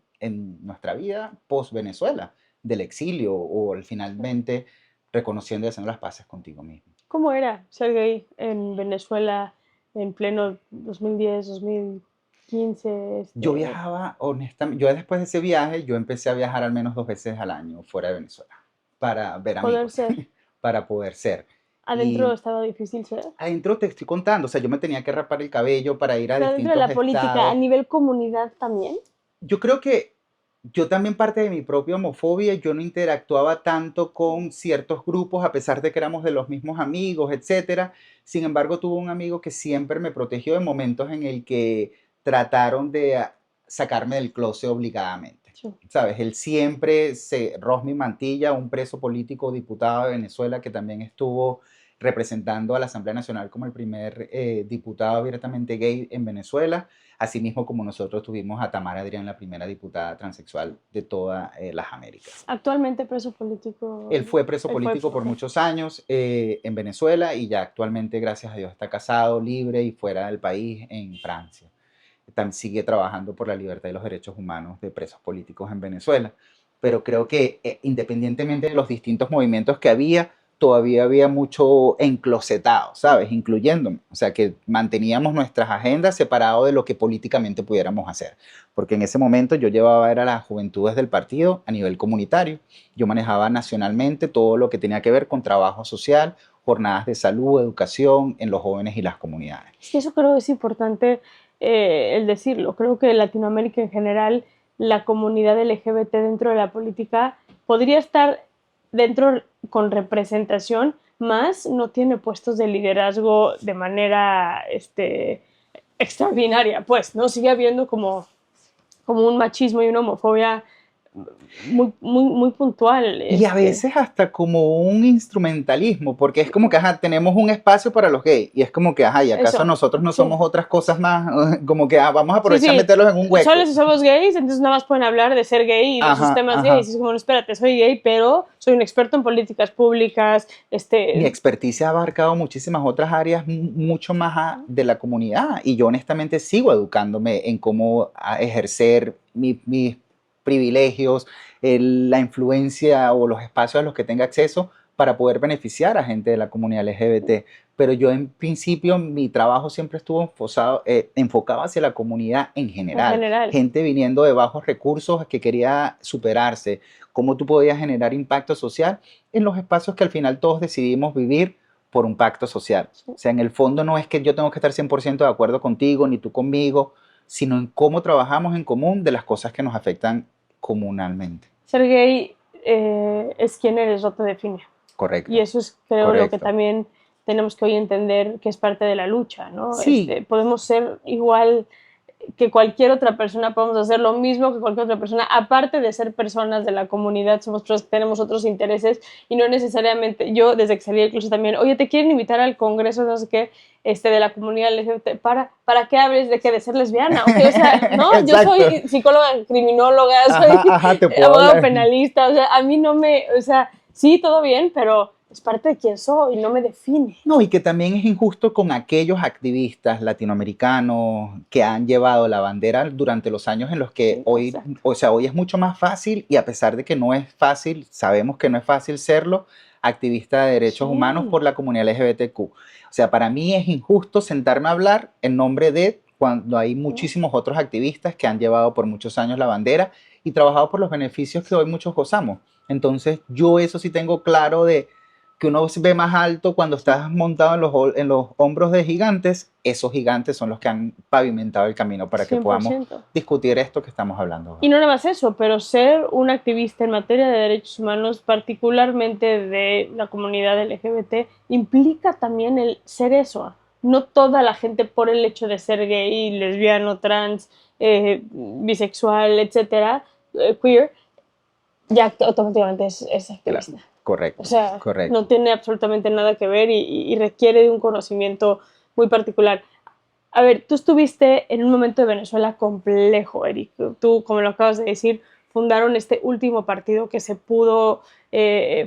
nuestra vida post-Venezuela, del exilio o finalmente reconociendo y haciendo las paces contigo mismo. ¿Cómo era ser gay en Venezuela en pleno 2010, 2015? Yo viajaba, honestamente, yo después de ese viaje, yo empecé a viajar al menos 2 veces al año fuera de Venezuela para ver Poder amigos, ser. para poder ser. Adentro Y estaba difícil ser. adentro te estoy contando, o sea, yo me tenía que rapar el cabello para ir a Pero dentro de distintos la política, a estados. nivel comunidad también. Yo creo que yo también parte de mi propia homofobia, yo no interactuaba tanto con ciertos grupos a pesar de que éramos de los mismos amigos, etcétera. Sin embargo, tuve un amigo que siempre me protegió en momentos en el que trataron de sacarme del closet obligadamente. Sí. ¿Sabes? Él siempre Rosmi Mantilla, un preso político diputado de Venezuela que también estuvo representando a la Asamblea Nacional como el primer diputado abiertamente gay en Venezuela, asimismo como nosotros tuvimos a Tamara Adrián, la primera diputada transexual de todas las Américas. Actualmente preso político. Él fue preso Él fue, político por ok. muchos años en Venezuela y ya actualmente, gracias a Dios, está casado, libre y fuera del país en Francia. También sigue trabajando por la libertad y los derechos humanos de presos políticos en Venezuela. Pero creo que independientemente de los distintos movimientos que había, todavía había mucho enclosetado, ¿sabes? Incluyéndome. O sea, que manteníamos nuestras agendas separadas de lo que políticamente pudiéramos hacer. Porque en ese momento yo llevaba, era las juventudes del partido a nivel comunitario. Yo manejaba nacionalmente todo lo que tenía que ver con trabajo social, jornadas de salud, educación en los jóvenes y las comunidades. Es que eso creo que es importante el decirlo. Creo que en Latinoamérica en general, la comunidad LGBT dentro de la política podría estar dentro con representación, más no tiene puestos de liderazgo de manera extraordinaria, pues, ¿no? Sigue habiendo como un machismo y una homofobia muy puntual. Y a veces hasta como un instrumentalismo, porque es como que, ajá, tenemos un espacio para los gays, y es como que, ajá, ¿y acaso Eso, nosotros no sí. somos otras cosas más? Como que, vamos a Sí, aprovechar sí, meterlos en un solo hueco. si somos gays, entonces nada más pueden hablar de ser gay y de sus Ajá, temas gays. ajá. Y es como, no, espérate, soy gay, pero soy un experto en políticas públicas, Mi experticia ha abarcado muchísimas otras áreas mucho más de la comunidad, y yo honestamente sigo educándome en cómo ejercer mis privilegios, la influencia o los espacios a los que tenga acceso para poder beneficiar a gente de la comunidad LGBT. Pero yo en principio mi trabajo siempre estuvo enfocado hacia la comunidad en en general, general. gente viniendo de bajos recursos que quería superarse, cómo tú podías generar impacto social en los espacios que al final todos decidimos vivir por un pacto social. O sea, en el fondo no es que yo tengo que estar 100% de acuerdo contigo ni tú conmigo, sino en cómo trabajamos en común de las cosas que nos afectan comunalmente. Ser gay es quien eres, no te define. Y Correcto, eso es, creo, lo que correcto. también tenemos que hoy entender que es parte de la lucha, ¿no? Sí, Podemos ser igual que cualquier otra persona, podemos hacer lo mismo que cualquier otra persona, aparte de ser personas de la comunidad, somos personas que tenemos otros intereses y no necesariamente, yo desde que salí del closet también, oye, te quieren invitar al congreso, no sé qué, de la comunidad LGBT, ¿para qué hables de que de ser lesbiana? Okay, o sea, no, yo exacto. soy psicóloga, criminóloga, soy Ajá, te puedo abogado hablar. penalista, o sea, a mí no me, o sea, sí, todo bien, pero es parte de quién soy, no me define. No, y que también es injusto con aquellos activistas latinoamericanos que han llevado la bandera durante los años en los que Sí, hoy, exacto. o sea, hoy es mucho más fácil, y a pesar de que no es fácil, sabemos que no es fácil serlo, activista de derechos humanos Sí, por la comunidad LGBTQ. O sea, para mí es injusto sentarme a hablar en nombre de cuando hay muchísimos otros activistas que han llevado por muchos años la bandera y trabajado por los beneficios que hoy muchos gozamos. Entonces, yo eso sí tengo claro de que uno ve más alto cuando estás montado en los hombros de gigantes. Esos gigantes son los que han pavimentado el camino para que podamos 100%. discutir esto que estamos hablando Y ahora. no nada más eso, pero ser un activista en materia de derechos humanos, particularmente de la comunidad LGBT, implica también el ser eso. No toda la gente por el hecho de ser gay, lesbiano, trans, bisexual, etcétera, queer, ya automáticamente es Claro, activista. O correcto, sea, no correcto. tiene absolutamente nada que ver y requiere de un conocimiento muy particular. A ver, tú estuviste en un momento de Venezuela complejo, Eric. Tú, como lo acabas de decir, fundaron este último partido que se pudo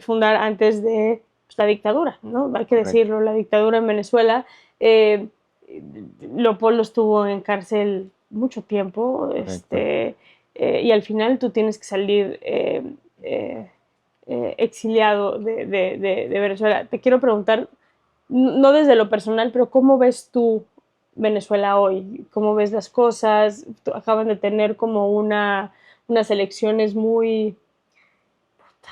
fundar antes de pues, la dictadura, ¿no? Hay que Correcto, decirlo, la dictadura en Venezuela. Eh, Leopoldo estuvo en cárcel mucho tiempo, correcto. y al final tú tienes que salir exiliado de Venezuela. Te quiero preguntar, no desde lo personal, pero ¿cómo ves tú Venezuela hoy? ¿Cómo ves las cosas? Acaban de tener como unas elecciones muy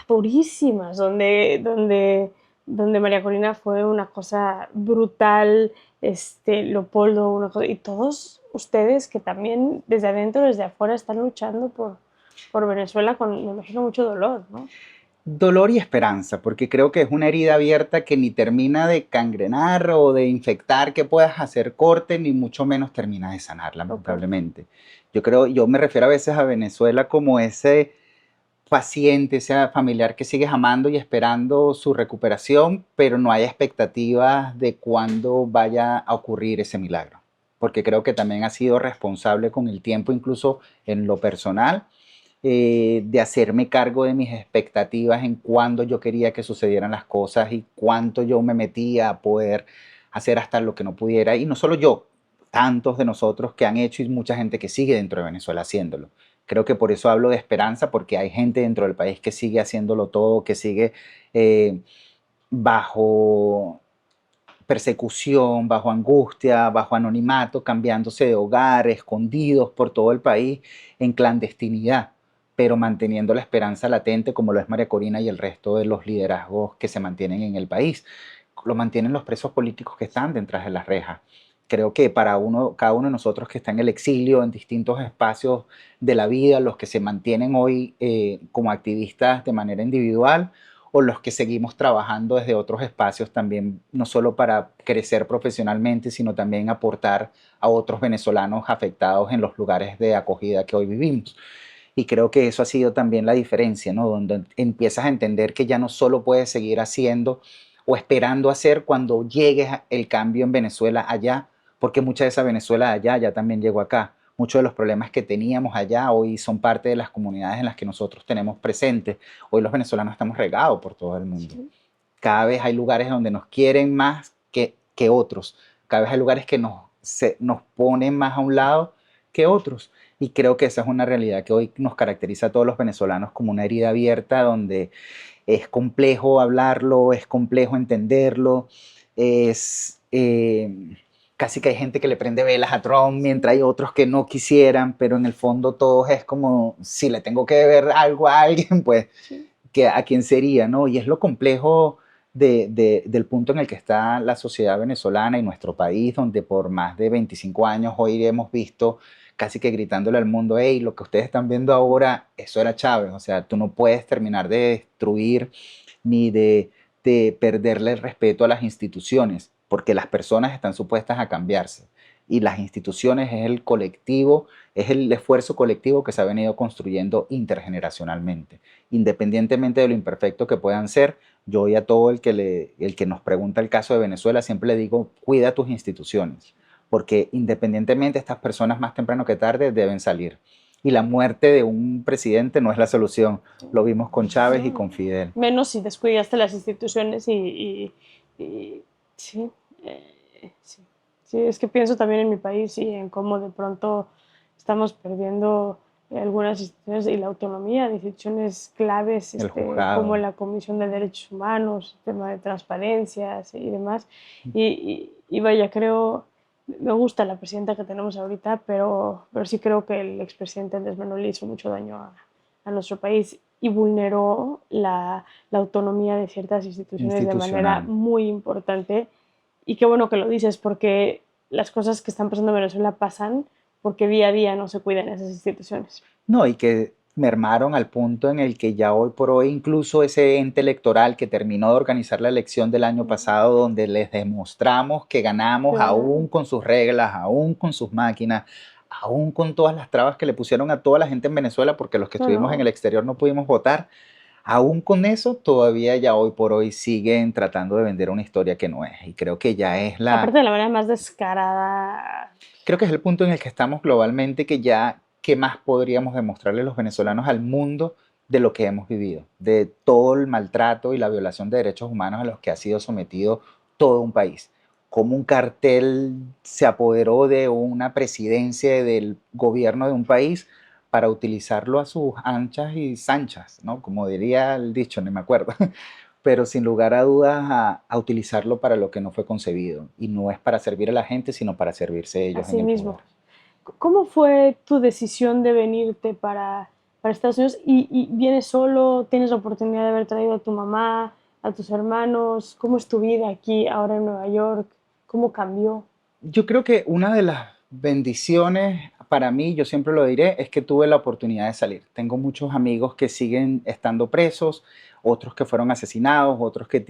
durísimas, donde María Corina fue una cosa brutal, Leopoldo, una cosa, y todos ustedes que también desde adentro, desde afuera, están luchando por Venezuela con, me imagino, mucho dolor, ¿no? Dolor y esperanza, porque creo que es una herida abierta que ni termina de cangrenar o de infectar que puedas hacer corte, ni mucho menos termina de sanar, Ok. lamentablemente. Yo creo, yo me refiero a veces a Venezuela como ese paciente, ese familiar que sigues amando y esperando su recuperación, pero no hay expectativas de cuándo vaya a ocurrir ese milagro. Porque creo que también ha sido responsable con el tiempo, incluso en lo personal, de hacerme cargo de mis expectativas en cuándo yo quería que sucedieran las cosas y cuánto yo me metía a poder hacer hasta lo que no pudiera. Y no solo yo, tantos de nosotros que han hecho y mucha gente que sigue dentro de Venezuela haciéndolo. Creo que por eso hablo de esperanza, porque hay gente dentro del país que sigue haciéndolo todo, que sigue eh, bajo persecución, bajo angustia, bajo anonimato, cambiándose de hogar, escondidos por todo el país, en clandestinidad, pero manteniendo la esperanza latente, como lo es María Corina y el resto de los liderazgos que se mantienen en el país. Lo mantienen los presos políticos que están detrás de las rejas. Creo que para cada uno de nosotros que está en el exilio, en distintos espacios de la vida, los que se mantienen hoy como activistas de manera individual, o los que seguimos trabajando desde otros espacios también, no solo para crecer profesionalmente, sino también aportar a otros venezolanos afectados en los lugares de acogida que hoy vivimos. Y creo que eso ha sido también la diferencia, ¿no? Donde empiezas a entender que ya no solo puedes seguir haciendo o esperando hacer cuando llegue el cambio en Venezuela allá, porque mucha de esa Venezuela de allá ya también llegó acá. Muchos de los problemas que teníamos allá hoy son parte de las comunidades en las que nosotros tenemos presentes. Hoy los venezolanos estamos regados por todo el mundo. Sí. Cada vez hay lugares donde nos quieren más que otros. Cada vez hay lugares que nos ponen más a un lado que otros. Y creo que esa es una realidad que hoy nos caracteriza a todos los venezolanos como una herida abierta donde es complejo hablarlo, es complejo entenderlo, es casi que hay gente que le prende velas a Trump mientras hay otros que no quisieran, pero en el fondo todos es como si le tengo que ver algo a alguien, pues Sí. que a quién sería, ¿no? Y es lo complejo del punto en el que está la sociedad venezolana y nuestro país, donde por más de 25 años hoy hemos visto casi que gritándole al mundo, hey, lo que ustedes están viendo ahora, eso era Chávez, o sea, tú no puedes terminar de destruir ni de perderle el respeto a las instituciones, porque las personas están supuestas a cambiarse y las instituciones es el colectivo, es el esfuerzo colectivo que se ha venido construyendo intergeneracionalmente. Independientemente de lo imperfecto que puedan ser, yo hoy a todo el que nos pregunta el caso de Venezuela siempre le digo, cuida tus instituciones, porque independientemente estas personas más temprano que tarde deben salir. Y la muerte de un presidente no es la solución. Lo vimos con Chávez y No, con Fidel. menos si descuidaste las instituciones sí, sí, sí, es que pienso también en mi país y en cómo de pronto estamos perdiendo algunas instituciones y la autonomía de instituciones claves, El como juzgado. la Comisión de Derechos Humanos, el tema de transparencias y demás. Y vaya, creo, me gusta la presidenta que tenemos ahorita, pero sí creo que el expresidente Andrés Manuel le hizo mucho daño a nuestro país y vulneró la autonomía de ciertas instituciones de manera Institucional. muy importante. Y qué bueno que lo dices, porque las cosas que están pasando en Venezuela pasan porque día a día no se cuidan esas instituciones. No, y que mermaron al punto en el que ya hoy por hoy incluso ese ente electoral que terminó de organizar la elección del año pasado, donde les demostramos que ganamos aún Claro, con sus reglas, aún con sus máquinas, aún con todas las trabas que le pusieron a toda la gente en Venezuela, porque los que no, estuvimos en el no. exterior no pudimos votar, aún con eso todavía ya hoy por hoy siguen tratando de vender una historia que no es. Y creo que ya es Aparte de la manera más descarada. creo que es el punto en el que estamos globalmente, que ya, ¿qué más podríamos demostrarle los venezolanos al mundo de lo que hemos vivido? De todo el maltrato y la violación de derechos humanos a los que ha sido sometido todo un país. Cómo un cartel se apoderó de una presidencia del gobierno de un país para utilizarlo a sus anchas y sanchas, ¿no? Como diría el dicho, no me acuerdo, pero sin lugar a dudas a utilizarlo para lo que no fue concebido. Y no es para servir a la gente, sino para servirse ellos en Así el poder. mismo. ¿Cómo fue tu decisión de venirte para Estados Unidos? ¿Y vienes solo? ¿Tienes la oportunidad de haber traído a tu mamá, a tus hermanos? ¿Cómo es tu vida aquí, ahora en Nueva York? ¿Cómo cambió? Yo creo que una de las bendiciones para mí, yo siempre lo diré, es que tuve la oportunidad de salir. Tengo muchos amigos que siguen estando presos, otros que fueron asesinados, otros que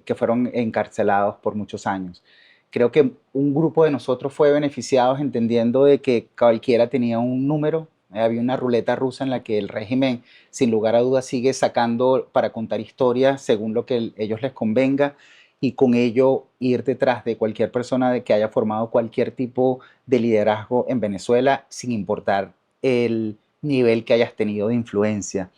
que fueron encarcelados por muchos años. Creo que un grupo de nosotros fue beneficiados entendiendo de que cualquiera tenía un número. Había una ruleta rusa en la que el régimen, sin lugar a dudas, sigue sacando para contar historias según lo que ellos les convenga y con ello ir detrás de cualquier persona de que haya formado cualquier tipo de liderazgo en Venezuela, sin importar el nivel que hayas tenido de influencia.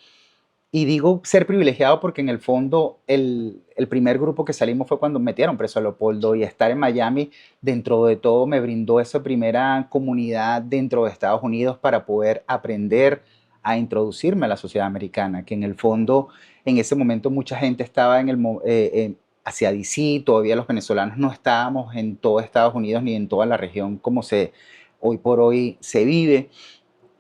Y digo ser privilegiado porque en el fondo el primer grupo que salimos fue cuando metieron preso a Leopoldo, y estar en Miami dentro de todo me brindó esa primera comunidad dentro de Estados Unidos para poder aprender a introducirme a la sociedad americana, que en el fondo en ese momento mucha gente estaba hacia DC. Todavía los venezolanos no estábamos en todo Estados Unidos ni en toda la región como hoy por hoy se vive.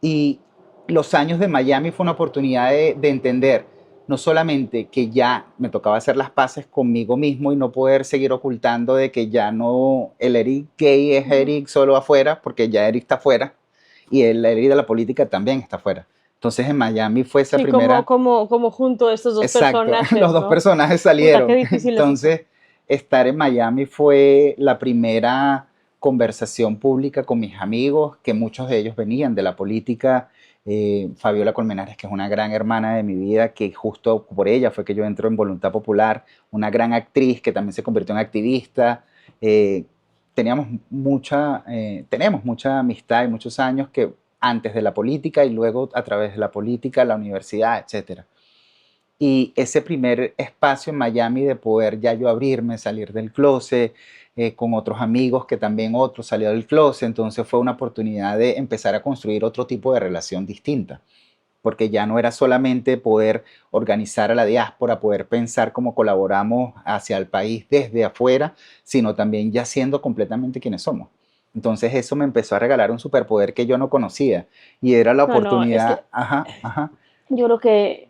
Y los años de Miami fue una oportunidad de entender no solamente que ya me tocaba hacer las paces conmigo mismo y no poder seguir ocultando de que ya no, el Eric gay es Eric solo afuera, porque ya Eric está afuera, y el Eric de la política también está afuera. Entonces en Miami fue esa Sí, primera... como junto a estos dos Exacto, personajes, los dos ¿no? personajes Puta, qué salieron. difícil es eso. Entonces, estar en Miami fue la primera conversación pública con mis amigos, que muchos de ellos venían de la política. Fabiola Colmenares, que es una gran hermana de mi vida, que justo por ella fue que yo entro en Voluntad Popular, una gran actriz que también se convirtió en activista. Eh, tenemos mucha amistad y muchos años que antes de la política y luego a través de la política, la universidad, etcétera. Y ese primer espacio en Miami de poder ya yo abrirme, salir del closet, con otros amigos que también otros salieron del closet, entonces fue una oportunidad de empezar a construir otro tipo de relación distinta, porque ya no era solamente poder organizar a la diáspora, poder pensar cómo colaboramos hacia el país desde afuera, sino también ya siendo completamente quienes somos. Entonces eso me empezó a regalar un superpoder que yo no conocía, y era la No, no, es oportunidad, que ajá, ajá, yo creo que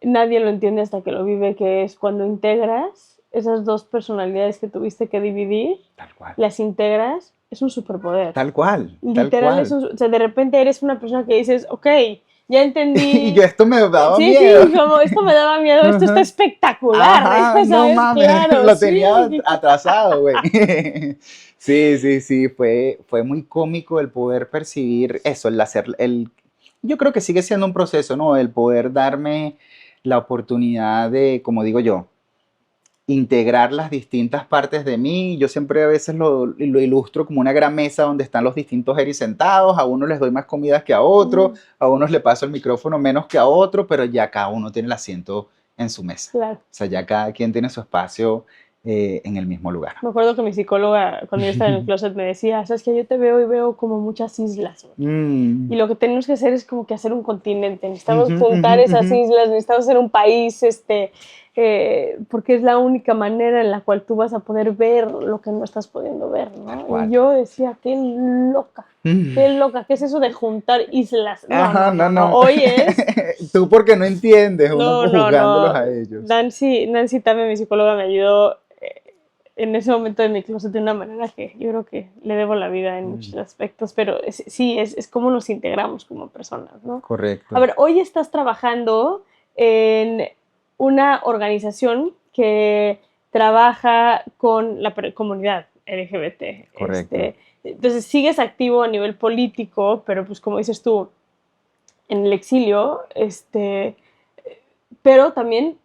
nadie lo entiende hasta que lo vive, que es cuando integras esas dos personalidades que tuviste que dividir, tal cual. las integras, es un superpoder. Tal cual, tal Literal, cual. o sea, de repente eres una persona que dices, ok, ya Y yo entendí. esto me daba Sí, miedo. sí, como esto me daba miedo, esto está Ajá. espectacular, Ajá, no ¿sabes? mames, Claro, lo tenía sí. atrasado, güey. Sí, sí, sí, fue muy cómico el poder percibir eso, yo creo que sigue siendo un proceso, ¿no? El poder darme la oportunidad de, como digo yo, integrar las distintas partes de mí. Yo siempre a veces lo ilustro como una gran mesa donde están los distintos Eris sentados. A uno les doy más comidas que a otro, Mm, a unos le paso el micrófono menos que a otro, pero ya cada uno tiene el asiento en su mesa. claro. O sea, ya cada quien tiene su espacio en el mismo lugar. Me acuerdo que mi psicóloga, cuando yo estaba en el closet, me decía, sabes que yo te veo y veo como muchas islas, güey. Mm, Y lo que tenemos que hacer es como que hacer un continente. Necesitamos ujú, juntar ujú, esas ujú. islas, necesitamos hacer un país, porque es la única manera en la cual tú vas a poder ver lo que no estás pudiendo ver, Tal ¿no? Y cual. yo decía, qué loca, ¿qué es eso de juntar islas? No, Ajá, no, no, no, no. no. Hoy es, Tú porque no entiendes, uno no, no, juzgándolos no. a ellos. Nancy también, mi psicóloga, me ayudó en ese momento de mi closet de una manera que yo creo que le debo la vida en muchos Mm, aspectos, pero sí, es como nos integramos como personas, ¿no? A correcto. ver, hoy estás trabajando en una organización que trabaja con la comunidad LGBT. Correcto. Entonces sigues activo a nivel político, pero pues como dices tú, en el exilio, pero también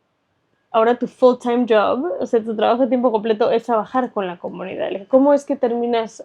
ahora tu full-time job, o sea, tu trabajo de tiempo completo es trabajar con la comunidad. ¿Cómo es que terminas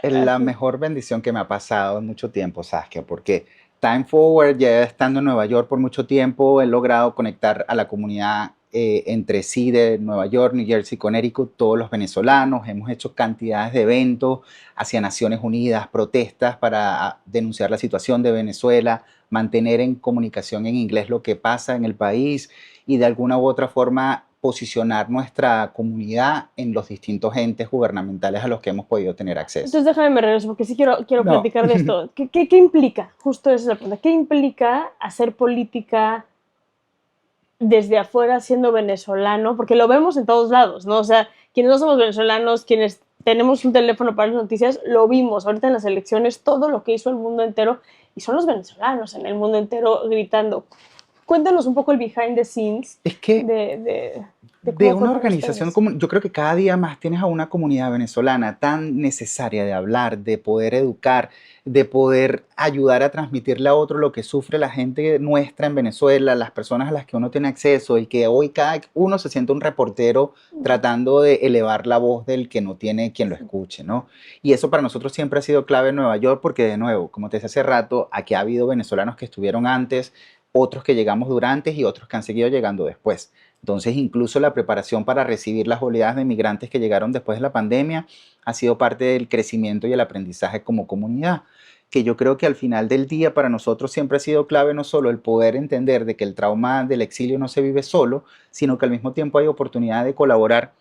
Es la aquí? mejor bendición que me ha pasado en mucho tiempo, Saskia, porque Time Forward, ya estando en Nueva York por mucho tiempo, he logrado conectar a la comunidad entre sí de Nueva York, New Jersey, Connecticut, todos los venezolanos. Hemos hecho cantidades de eventos hacia Naciones Unidas, protestas para denunciar la situación de Venezuela, mantener en comunicación en inglés lo que pasa en el país y de alguna u otra forma posicionar nuestra comunidad en los distintos entes gubernamentales a los que hemos podido tener acceso. Entonces déjame me regreso, porque sí quiero No, platicar de esto. ¿Qué implica? Justo esa es la pregunta. ¿Qué implica hacer política desde afuera siendo venezolano? Porque lo vemos en todos lados, ¿no? O sea, quienes no somos venezolanos, quienes tenemos un teléfono para las noticias, lo vimos ahorita en las elecciones, todo lo que hizo el mundo entero, y son los venezolanos en el mundo entero gritando. Cuéntanos un poco el behind the scenes Es que de, de, de de cómo una fue para organización ustedes. como, yo creo que cada día más tienes a una comunidad venezolana tan necesaria de hablar, de poder educar, de poder ayudar a transmitirle a otro lo que sufre la gente nuestra en Venezuela, las personas a las que uno tiene acceso, el que hoy cada uno se siente un reportero tratando de elevar la voz del que no tiene quien lo escuche, ¿no? Y eso para nosotros siempre ha sido clave en Nueva York porque, de nuevo, como te decía hace rato, aquí ha habido venezolanos que estuvieron antes, otros que llegamos durante y otros que han seguido llegando después. Entonces, incluso la preparación para recibir las oleadas de migrantes que llegaron después de la pandemia ha sido parte del crecimiento y el aprendizaje como comunidad, que yo creo que al final del día para nosotros siempre ha sido clave no solo el poder entender de que el trauma del exilio no se vive solo, sino que al mismo tiempo hay oportunidad de colaborar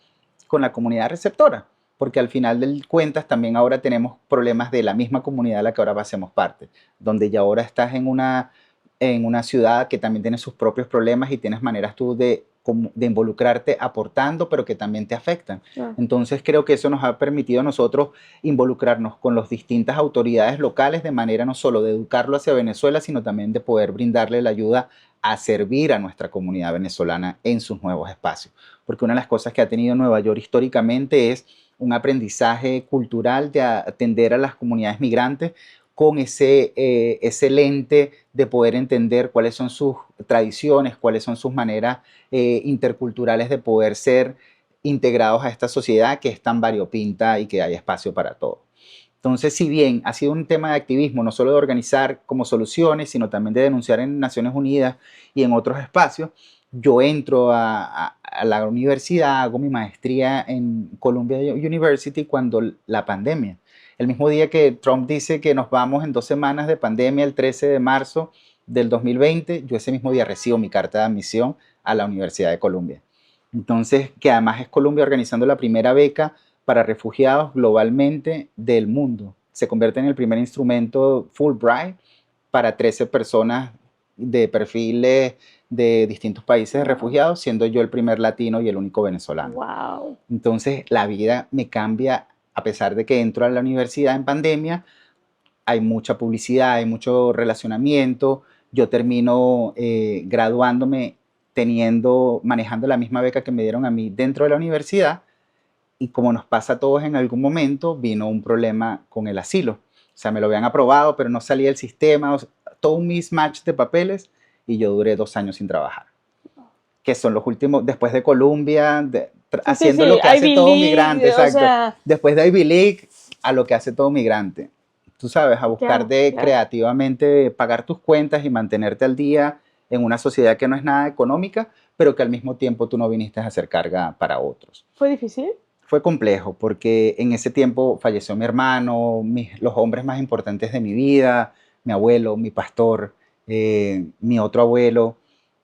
con la comunidad receptora, porque al final del cuentas también ahora tenemos problemas de la misma comunidad a la que ahora hacemos parte, donde ya ahora estás en una ciudad que también tiene sus propios problemas y tienes maneras tú de involucrarte aportando, pero que también te afectan. Ah, Entonces creo que eso nos ha permitido a nosotros involucrarnos con las distintas autoridades locales de manera no solo de educarlo hacia Venezuela, sino también de poder brindarle la ayuda a servir a nuestra comunidad venezolana en sus nuevos espacios. Porque una de las cosas que ha tenido Nueva York históricamente es un aprendizaje cultural de atender a las comunidades migrantes con ese lente de poder entender cuáles son sus tradiciones, cuáles son sus maneras interculturales de poder ser integrados a esta sociedad que es tan variopinta y que hay espacio para todo. Entonces, si bien ha sido un tema de activismo, no solo de organizar como soluciones, sino también de denunciar en Naciones Unidas y en otros espacios, yo entro a la universidad, hago mi maestría en Columbia University cuando la pandemia. El mismo día que Trump dice que nos vamos en 2 semanas de pandemia, el 13 de marzo del 2020, yo ese mismo día recibo mi carta de admisión a la Universidad de Columbia. Entonces, que además es Columbia organizando la primera beca para refugiados globalmente del mundo. Se convierte en el primer instrumento Fulbright para 13 personas de perfiles de distintos países de wow. refugiados, siendo yo el primer latino y el único venezolano. Wow. Entonces, la vida me cambia a pesar de que entro a la universidad en pandemia, hay mucha publicidad, hay mucho relacionamiento. Yo termino graduándome manejando la misma beca que me dieron a mí dentro de la universidad y como nos pasa a todos en algún momento, vino un problema con el asilo. O sea, me lo habían aprobado, pero no salía el sistema, o sea, todo un mismatch de papeles y yo duré 2 años sin trabajar. Que son los últimos, después de Colombia, Sí, sí, haciendo sí, lo que hace Ivy todo migrante, League, o exacto. sea, Después de Ivy League, a lo que hace todo migrante. Tú sabes, a buscar claro, de claro. creativamente pagar tus cuentas y mantenerte al día en una sociedad que no es nada económica, pero que al mismo tiempo tú no viniste a hacer carga para otros. ¿Fue difícil? Fue complejo porque en ese tiempo falleció mi hermano, los hombres más importantes de mi vida, mi abuelo, mi pastor, mi otro abuelo.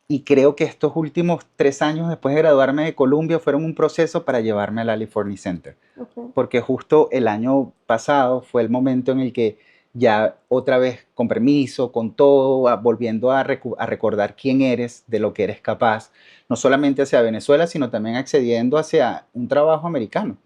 Y creo que estos últimos 3 años después de graduarme de Columbia fueron un proceso para llevarme al California Center. Okay. Porque justo el año pasado fue el momento en el que ya otra vez con permiso, con todo, volviendo a recordar quién eres, de lo que eres capaz, no solamente hacia Venezuela, sino también accediendo hacia un trabajo americano.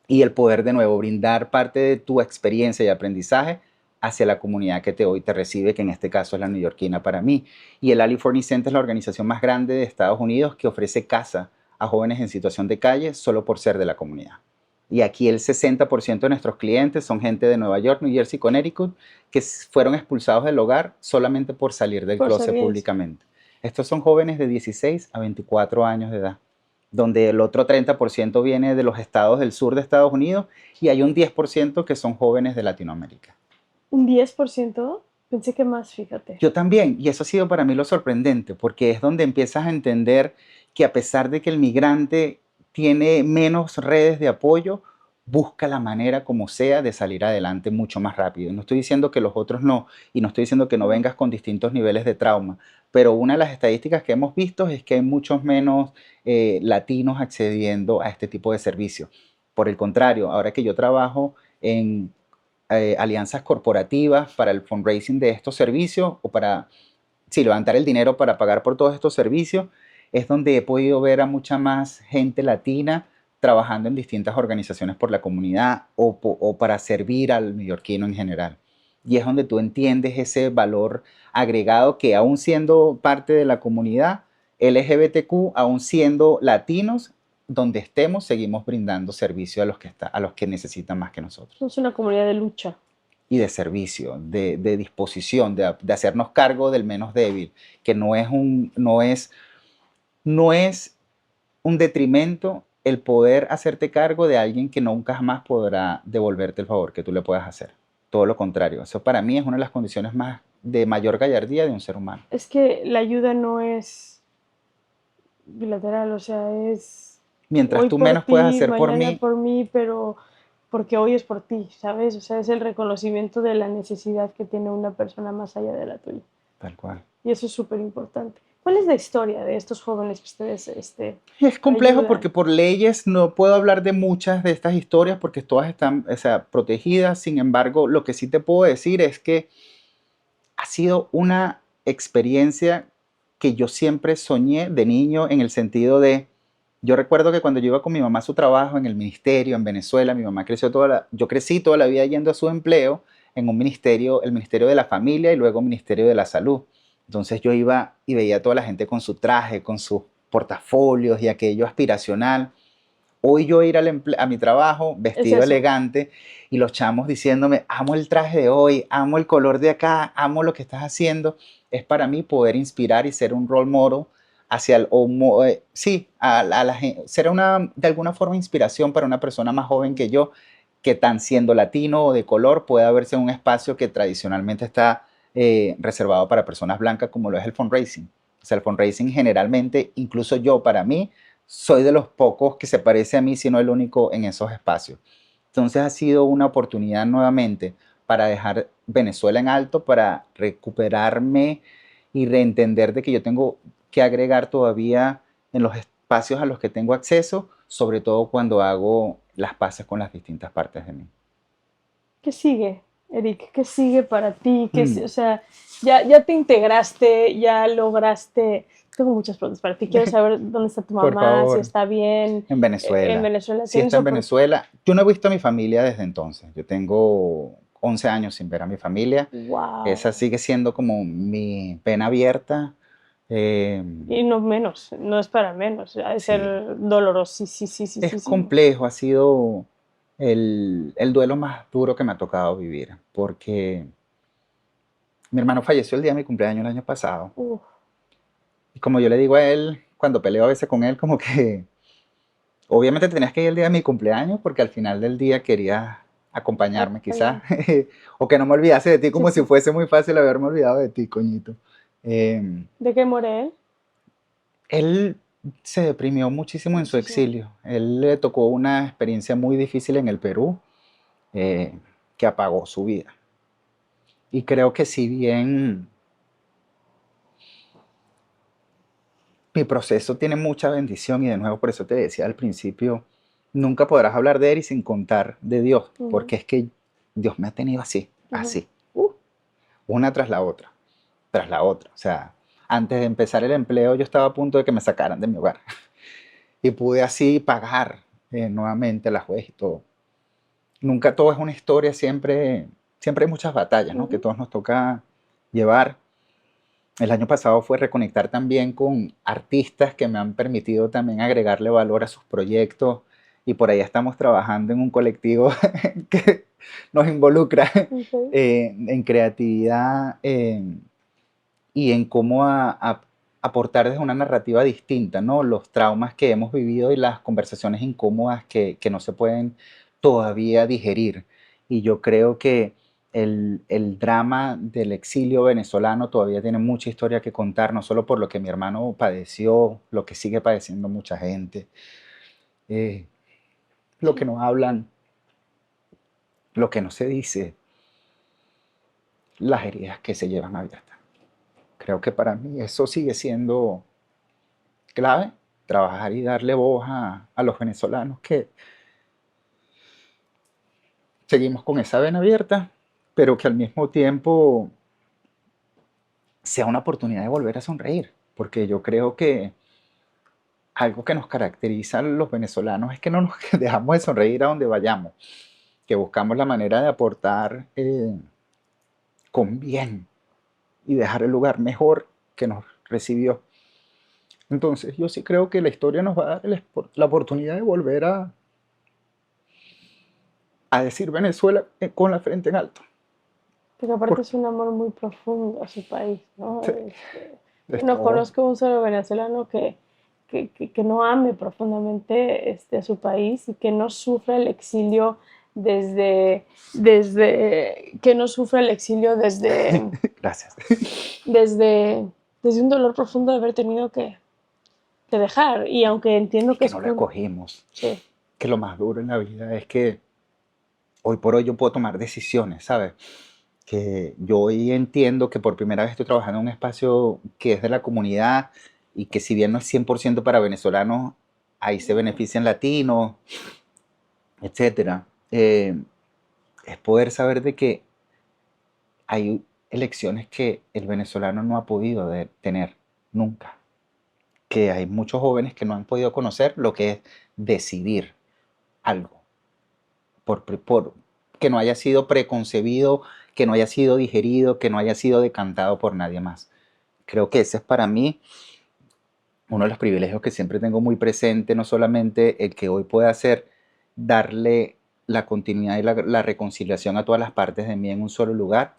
Y el poder de nuevo brindar parte de tu experiencia y aprendizaje hacia la comunidad que hoy te recibe, que en este caso es la neoyorquina para mí. Y el California Center es la organización más grande de Estados Unidos que ofrece casa a jóvenes en situación de calle solo por ser de la comunidad. Y aquí el 60% de nuestros clientes son gente de Nueva York, New Jersey, Connecticut, que fueron expulsados del hogar solamente por salir del Por closet salir. públicamente. Estos son jóvenes de 16 a 24 años de edad, donde el otro 30% viene de los estados del sur de Estados Unidos y hay un 10% que son jóvenes de Latinoamérica. ¿Un 10%? Pensé que más, fíjate. Yo también, y eso ha sido para mí lo sorprendente, porque es donde empiezas a entender que a pesar de que el migrante tiene menos redes de apoyo, busca la manera como sea de salir adelante mucho más rápido. No estoy diciendo que los otros no, y no estoy diciendo que no vengas con distintos niveles de trauma, pero una de las estadísticas que hemos visto es que hay muchos menos latinos accediendo a este tipo de servicios. Por el contrario, ahora que yo trabajo en alianzas corporativas para el fundraising de estos servicios o para sí, levantar el dinero para pagar por todos estos servicios, es donde he podido ver a mucha más gente latina trabajando en distintas organizaciones por la comunidad o para servir al neoyorquino en general. Y es donde tú entiendes ese valor agregado que aún siendo parte de la comunidad LGBTQ, aún siendo latinos, donde estemos, seguimos brindando servicio a los que necesitan más que nosotros. Es una comunidad de lucha. Y de servicio, de disposición, de hacernos cargo del menos débil, que no es un detrimento el poder hacerte cargo de alguien que nunca jamás podrá devolverte el favor que tú le puedas hacer. Todo lo contrario. Eso para mí es una de las condiciones más de mayor gallardía de un ser humano. Es que la ayuda no es bilateral, o sea, es Mientras hoy tú por menos puedas ti, hacer por mañana mí, por mí, pero porque hoy es por ti, ¿sabes? O sea, es el reconocimiento de la necesidad que tiene una persona más allá de la tuya. tal cual. Y eso es súper importante. ¿Cuál es la historia de estos jóvenes que ustedes Es complejo ayudan? porque por leyes no puedo hablar de muchas de estas historias porque todas están, o sea, protegidas. Sin embargo, lo que sí te puedo decir es que ha sido una experiencia que yo siempre soñé de niño en el sentido de, yo recuerdo que cuando yo iba con mi mamá a su trabajo en el ministerio en Venezuela, mi mamá yo crecí toda la vida yendo a su empleo en un ministerio, el Ministerio de la Familia y luego Ministerio de la Salud. Entonces yo iba y veía a toda la gente con su traje, con sus portafolios y aquello aspiracional. Hoy yo ir a mi trabajo Es vestido eso. elegante y los chamos diciéndome, amo el traje de hoy, amo el color de acá, amo lo que estás haciendo, es para mí poder inspirar y ser un role model hacia sí, a la gente, ser de alguna forma inspiración para una persona más joven que yo, que tan siendo latino o de color pueda verse en un espacio que tradicionalmente está reservado para personas blancas como lo es el fundraising. O sea, el fundraising generalmente, incluso yo para mí, soy de los pocos que se parece a mí, si no el único en esos espacios. Entonces ha sido una oportunidad nuevamente para dejar Venezuela en alto, para recuperarme y reentender de que yo tengo que agregar todavía en los espacios a los que tengo acceso, sobre todo cuando hago las paces con las distintas partes de mí. ¿Qué sigue, Eric? ¿Qué sigue para ti? Mm, O sea, ya te integraste, ya lograste. Tengo muchas preguntas para ti. Quiero saber dónde está tu por mamá, si favor, está bien. en En Venezuela. Venezuela Si tienes está en oportunidad. Venezuela, yo no he visto a mi familia desde entonces. Yo tengo 11 años sin ver a mi familia. Esa Wow. sigue siendo como mi pena abierta. Eh, Y no menos, no es para menos. Ha de sí, ser es dolorosísimo. complejo, ha sido el duelo más duro que me ha tocado vivir, porque mi hermano falleció el día de mi cumpleaños el año pasado. Uf, Y como yo le digo a él, cuando peleo a veces con él, como que obviamente tenías que ir el día de mi cumpleaños porque al final del día querías acompañarme quizás, acompañan. o que no me olvidase de ti Sí, como si sí. fuese muy fácil haberme olvidado de ti, coñito. Eh, ¿De qué muere él? Él se deprimió muchísimo en su Muchísimo. exilio. Él le tocó una experiencia muy difícil en el Perú eh, que apagó su vida. Y creo que si bien mi proceso tiene mucha bendición y de nuevo por eso te decía al principio, nunca podrás hablar de él y sin contar de Dios, Ujú, porque es que Dios me ha tenido así, ujú. así, una tras la otra, tras la otra. O sea, antes de empezar el empleo yo estaba a punto de que me sacaran de mi hogar y pude así pagar nuevamente la juez y todo. Nunca todo es una historia, siempre hay muchas batallas, ¿no? Que Ujú. todos nos toca llevar. El año pasado fue reconectar también con artistas que me han permitido también agregarle valor a sus proyectos y por ahí estamos trabajando en un colectivo que nos involucra Ok. en creatividad y en cómo aportar desde una narrativa distinta, ¿no? Los traumas que hemos vivido y las conversaciones incómodas que no se pueden todavía digerir. Y yo creo que el drama del exilio venezolano todavía tiene mucha historia que contar, no solo por lo que mi hermano padeció, lo que sigue padeciendo mucha gente, eh, lo que Sí. no hablan, lo que no se dice, las heridas que se llevan abiertas. Creo que para mí eso sigue siendo clave, trabajar y darle voz a los venezolanos que seguimos con esa vena abierta, pero que al mismo tiempo sea una oportunidad de volver a sonreír, porque yo creo que algo que nos caracteriza a los venezolanos es que no nos dejamos de sonreír a donde vayamos, que buscamos la manera de aportar con bien y dejar el lugar mejor que nos recibió. Entonces, yo sí creo que la historia nos va a dar la oportunidad de volver a decir Venezuela con la frente en alto. Porque aparte Por- es un amor muy profundo a su país, ¿no? sí, No esto, conozco un solo venezolano que no ame profundamente a su país y que no sufra el exilio que no sufra el exilio gracias. desde, desde un dolor profundo de haber tenido que dejar. Y aunque entiendo Y que que es no lo un... escogimos. Sí, Que lo más duro en la vida es que hoy por hoy yo puedo tomar decisiones, ¿sabes? Que yo hoy entiendo que por primera vez estoy trabajando en un espacio que es de la comunidad y que si bien no es 100% para venezolanos, ahí se benefician latinos, etcétera. Es poder saber de que hay elecciones que el venezolano no ha podido tener nunca, que hay muchos jóvenes que no han podido conocer lo que es decidir algo, que no haya sido preconcebido, que no haya sido digerido, que no haya sido decantado por nadie más. Creo que ese es para mí uno de los privilegios que siempre tengo muy presente, no solamente el que hoy pueda hacer, darle la continuidad y la reconciliación a todas las partes de mí en un solo lugar,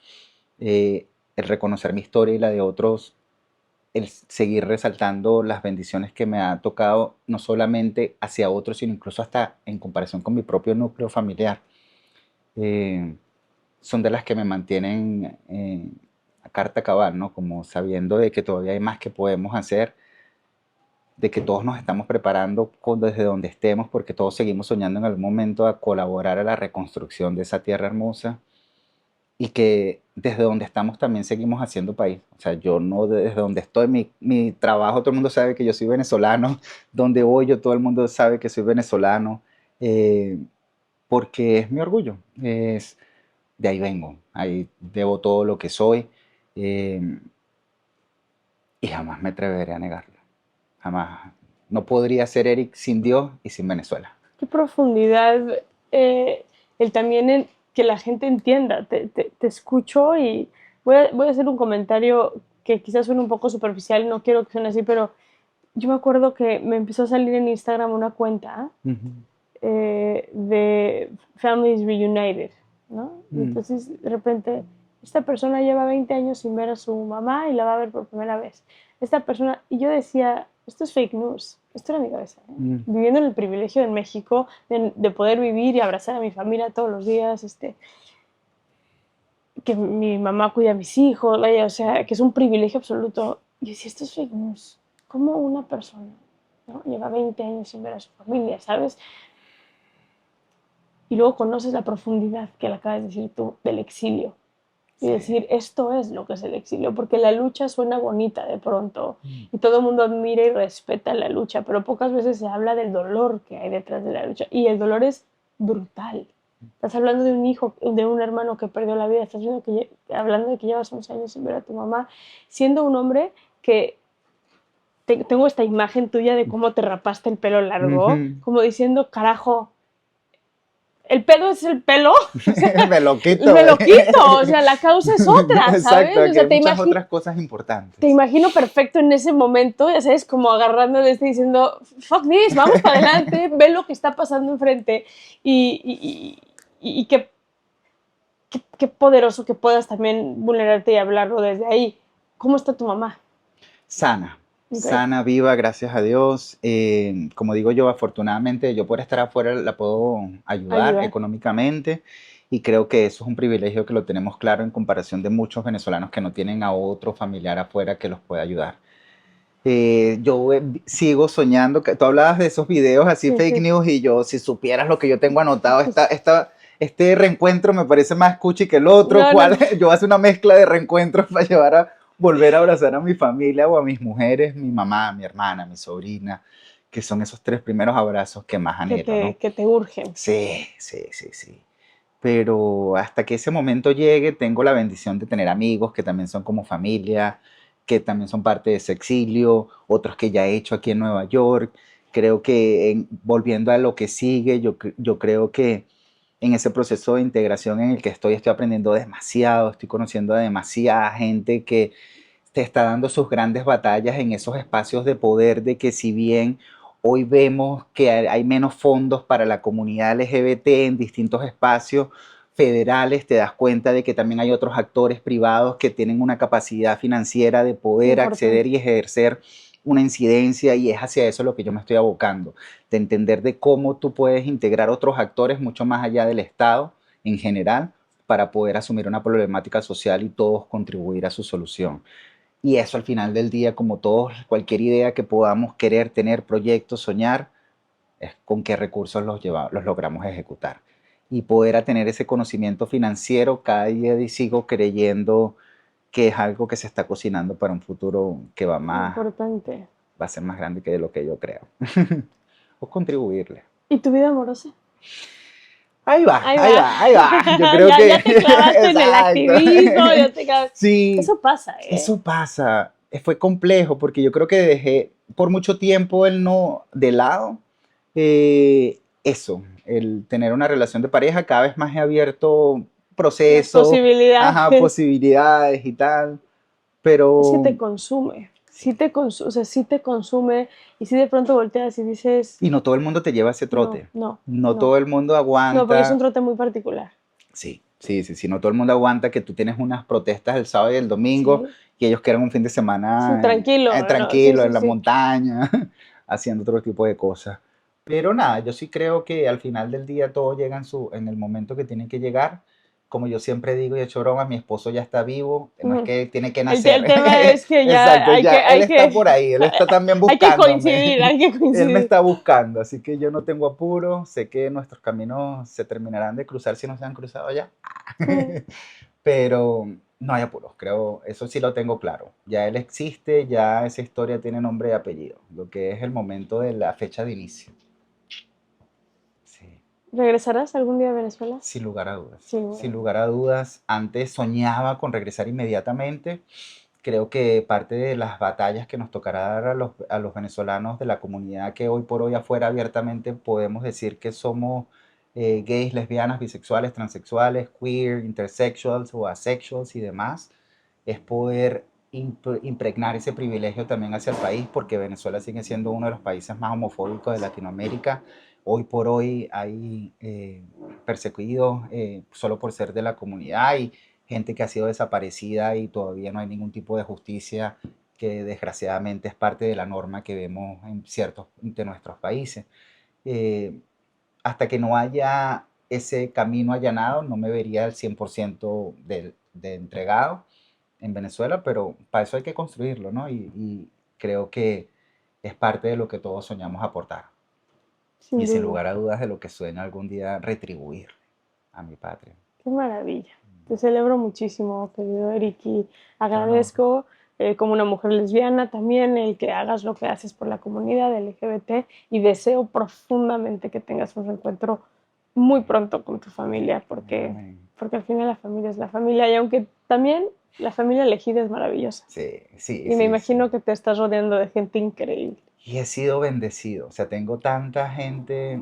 el reconocer mi historia y la de otros, el seguir resaltando las bendiciones que me ha tocado, no solamente hacia otros, sino incluso hasta en comparación con mi propio núcleo familiar. Eh, Son de las que me mantienen a carta cabal, ¿no? Como sabiendo de que todavía hay más que podemos hacer, de que todos nos estamos preparando desde donde estemos, porque todos seguimos soñando en algún momento a colaborar a la reconstrucción de esa tierra hermosa y que desde donde estamos también seguimos haciendo país. O sea, yo no desde donde estoy, mi trabajo, todo el mundo sabe que yo soy venezolano, donde voy yo, todo el mundo sabe que soy venezolano, eh, porque es mi orgullo, de ahí vengo, ahí debo todo lo que soy eh, y jamás me atreveré a negarlo, jamás. No podría ser Eric sin Dios y sin Venezuela. qué profundidad, el también que la gente entienda. Te escucho y voy a hacer un comentario que quizás suene un poco superficial, no quiero que suene así, pero yo me acuerdo que me empezó a salir en Instagram una cuenta Ujú. de Families Reunited, ¿no? Y Mm. entonces de repente esta persona lleva 20 años sin ver a su mamá y la va a ver por primera vez. Esta persona, y yo decía, esto es fake news, esto era mi cabeza, ¿eh? Mm. Viviendo en el privilegio en México de poder vivir y abrazar a mi familia todos los días, que mi mamá cuida a mis hijos, vaya, o sea, que es un privilegio absoluto. Y decía, esto es fake news. ¿Cómo una persona, ¿no? Lleva 20 años sin ver a su familia, ¿sabes? Y luego conoces la profundidad que le acabas de decir tú del exilio. Y Sí. decir, esto es lo que es el exilio, porque la lucha suena bonita de pronto Mm. y todo el mundo admira y respeta la lucha, pero pocas veces se habla del dolor que hay detrás de la lucha. Y el dolor es brutal. Estás hablando de un hijo, de un hermano que perdió la vida, estás hablando de que llevas 11 años sin ver a tu mamá, siendo un hombre que tengo esta imagen tuya de cómo te rapaste el pelo largo, Ujú. como diciendo, carajo, el pedo es el pelo, Me lo quito. me lo quito, o sea, la causa es otra, Exacto, ¿sabes? O aquí sea, hay muchas otras cosas importantes. te imagino perfecto en ese momento, ya sabes, como agarrando de diciendo, fuck this, vamos para adelante, ve lo que está pasando enfrente y qué poderoso que puedas también vulnerarte y hablarlo desde ahí. ¿Cómo está tu mamá? Sana, Okay. sana, viva, gracias a Dios. Como digo yo, afortunadamente, yo por estar afuera la puedo ayudar Ayudar. económicamente y creo que eso es un privilegio que lo tenemos claro en comparación de muchos venezolanos que no tienen a otro familiar afuera que los pueda ayudar. Yo sigo soñando, que tú hablabas de esos videos así Sí, fake sí. news y yo, si supieras lo que yo tengo anotado, este reencuentro me parece más cuchi que el otro, No, no, no. yo voy a hacer una mezcla de reencuentros para llevar a volver a abrazar a mi familia o a mis mujeres, mi mamá, mi hermana, mi sobrina, que son esos tres primeros abrazos que más anhelo, ¿no? Que te urgen. Sí, sí, sí, sí. Pero hasta que ese momento llegue, tengo la bendición de tener amigos que también son como familia, que también son parte de ese exilio, otros que ya he hecho aquí en Nueva York. Creo que volviendo a lo que sigue, yo creo que en ese proceso de integración en el que estoy aprendiendo demasiado, estoy conociendo a demasiada gente que te está dando sus grandes batallas en esos espacios de poder, de que si bien hoy vemos que hay menos fondos para la comunidad LGBT en distintos espacios federales, te das cuenta de que también hay otros actores privados que tienen una capacidad financiera de poder acceder Importante. y ejercer una incidencia, y es hacia eso lo que yo me estoy abocando, de entender de cómo tú puedes integrar otros actores mucho más allá del Estado en general para poder asumir una problemática social y todos contribuir a su solución. Y eso al final del día, como todos, cualquier idea que podamos querer tener, proyectos, soñar, es con qué recursos los logramos ejecutar. Y poder a tener ese conocimiento financiero, cada día sigo creyendo que es algo que se está cocinando para un futuro que Importante. va a ser más grande que de lo que yo creo. O contribuirle. ¿Y tu vida amorosa? Ahí va, Ahí ahí va. va, ahí va. Yo creo Ya, que... ya te clavaste en el Exacto. activismo, ya te clavaste. Sí, Eso pasa, ¿eh? eso pasa. Fue complejo porque yo creo que dejé por mucho tiempo el no de lado. Eso, el tener una relación de pareja, cada vez más he abierto Las procesos, ajá, posibilidades. posibilidades y tal, Es que pero te consume. sí. O sea, sí te consume y si de pronto volteas y dices, Y no todo el mundo te lleva ese no, trote. no, No todo no, el mundo no, porque es un aguanta. trote muy particular. Sí, sí, sí, sí, no todo el mundo aguanta que tú tienes unas protestas el sábado y el domingo Sí, y ellos quieren un fin de sí, semana tranquilo, no, sí, tranquilo en sí, la sí. montaña, haciendo otro tipo de cosas. Pero nada, yo sí creo que al final del día todo llega en el momento que tiene que llegar. Como yo siempre digo y he hecho broma, mi esposo ya está vivo, no es Ujú. que tiene que El nacer. tema es que ya Exacto, ya él está por ahí, él está también hay que buscándome. coincidir, hay que Él me coincidir. está buscando, así que yo no tengo apuro, sé que nuestros caminos se terminarán de cruzar si no se han cruzado ya. Mm. Pero no hay apuros, creo, eso sí lo tengo claro. Ya él existe, ya esa historia tiene nombre y apellido, lo que es el momento de la fecha de inicio. Sí, ¿Regresarás algún día a Venezuela? sin lugar a dudas. Sí, Sin bueno. lugar a dudas, antes soñaba con regresar inmediatamente. Creo que parte de las batallas que nos tocará dar a los venezolanos de la comunidad que hoy por hoy afuera abiertamente podemos decir que somos gays, lesbianas, bisexuales, transexuales, queer, intersexuals o asexuals y demás, es poder impregnar ese privilegio también hacia el país, porque Venezuela sigue siendo uno de los países más homofóbicos de Latinoamérica. Hoy por hoy hay perseguidos solo por ser de la comunidad y gente que ha sido desaparecida y todavía no hay ningún tipo de justicia, que desgraciadamente es parte de la norma que vemos en ciertos de nuestros países. Eh, Hasta que no haya ese camino allanado, no me vería al 100% de entregado en Venezuela, pero para eso hay que construirlo, ¿no? Y creo que es parte de lo que todos soñamos aportar. Sin Y sin duda. lugar a dudas de lo que sueño algún día retribuir a mi patria. Qué maravilla. Te celebro muchísimo, querido Eric, y No, no, agradezco como una mujer lesbiana también el que hagas lo que haces por la comunidad LGBT y deseo profundamente que tengas un reencuentro muy pronto con tu familia amén. porque al final la familia es la familia y aunque también la familia elegida es maravillosa Sí, sí, y me sí, sí. imagino que te estás rodeando de gente increíble. Y he sido bendecido, o sea, tengo tanta gente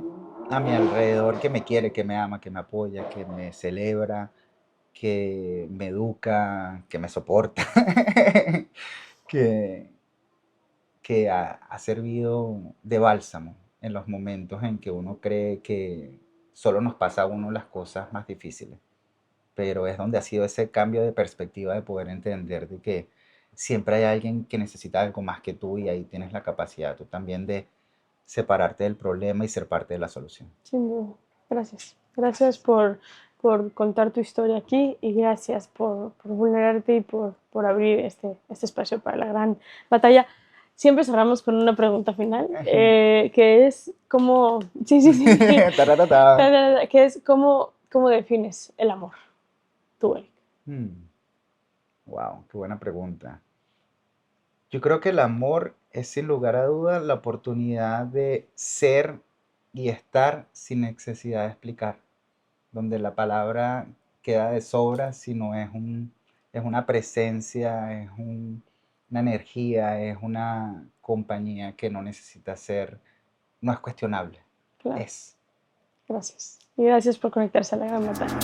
a mi alrededor que me quiere, que me ama, que me apoya, que me celebra, que me educa, que me soporta, que, que ha servido de bálsamo en los momentos en que uno cree que solo nos pasa a uno las cosas más difíciles. Pero es donde ha sido ese cambio de perspectiva de poder entender de que siempre hay alguien que necesita algo más que tú y ahí tienes la capacidad tú también de separarte del problema y ser parte de la solución. Sin duda. Gracias. Gracias Gracias. por contar tu historia aquí y gracias por vulnerarte y por abrir este espacio para la gran batalla. Siempre cerramos con una pregunta final, que es cómo, sí, sí, sí, sí, Tararatá. que es cómo defines el amor, tú, Eric. Wow, qué buena pregunta. Yo creo que el amor es sin lugar a dudas la oportunidad de ser y estar sin necesidad de explicar, donde la palabra queda de sobra, sino es una presencia, es una energía, es una compañía que no necesita ser, no es cuestionable, Claro, es. gracias. Y gracias por conectarse a la gran batalla.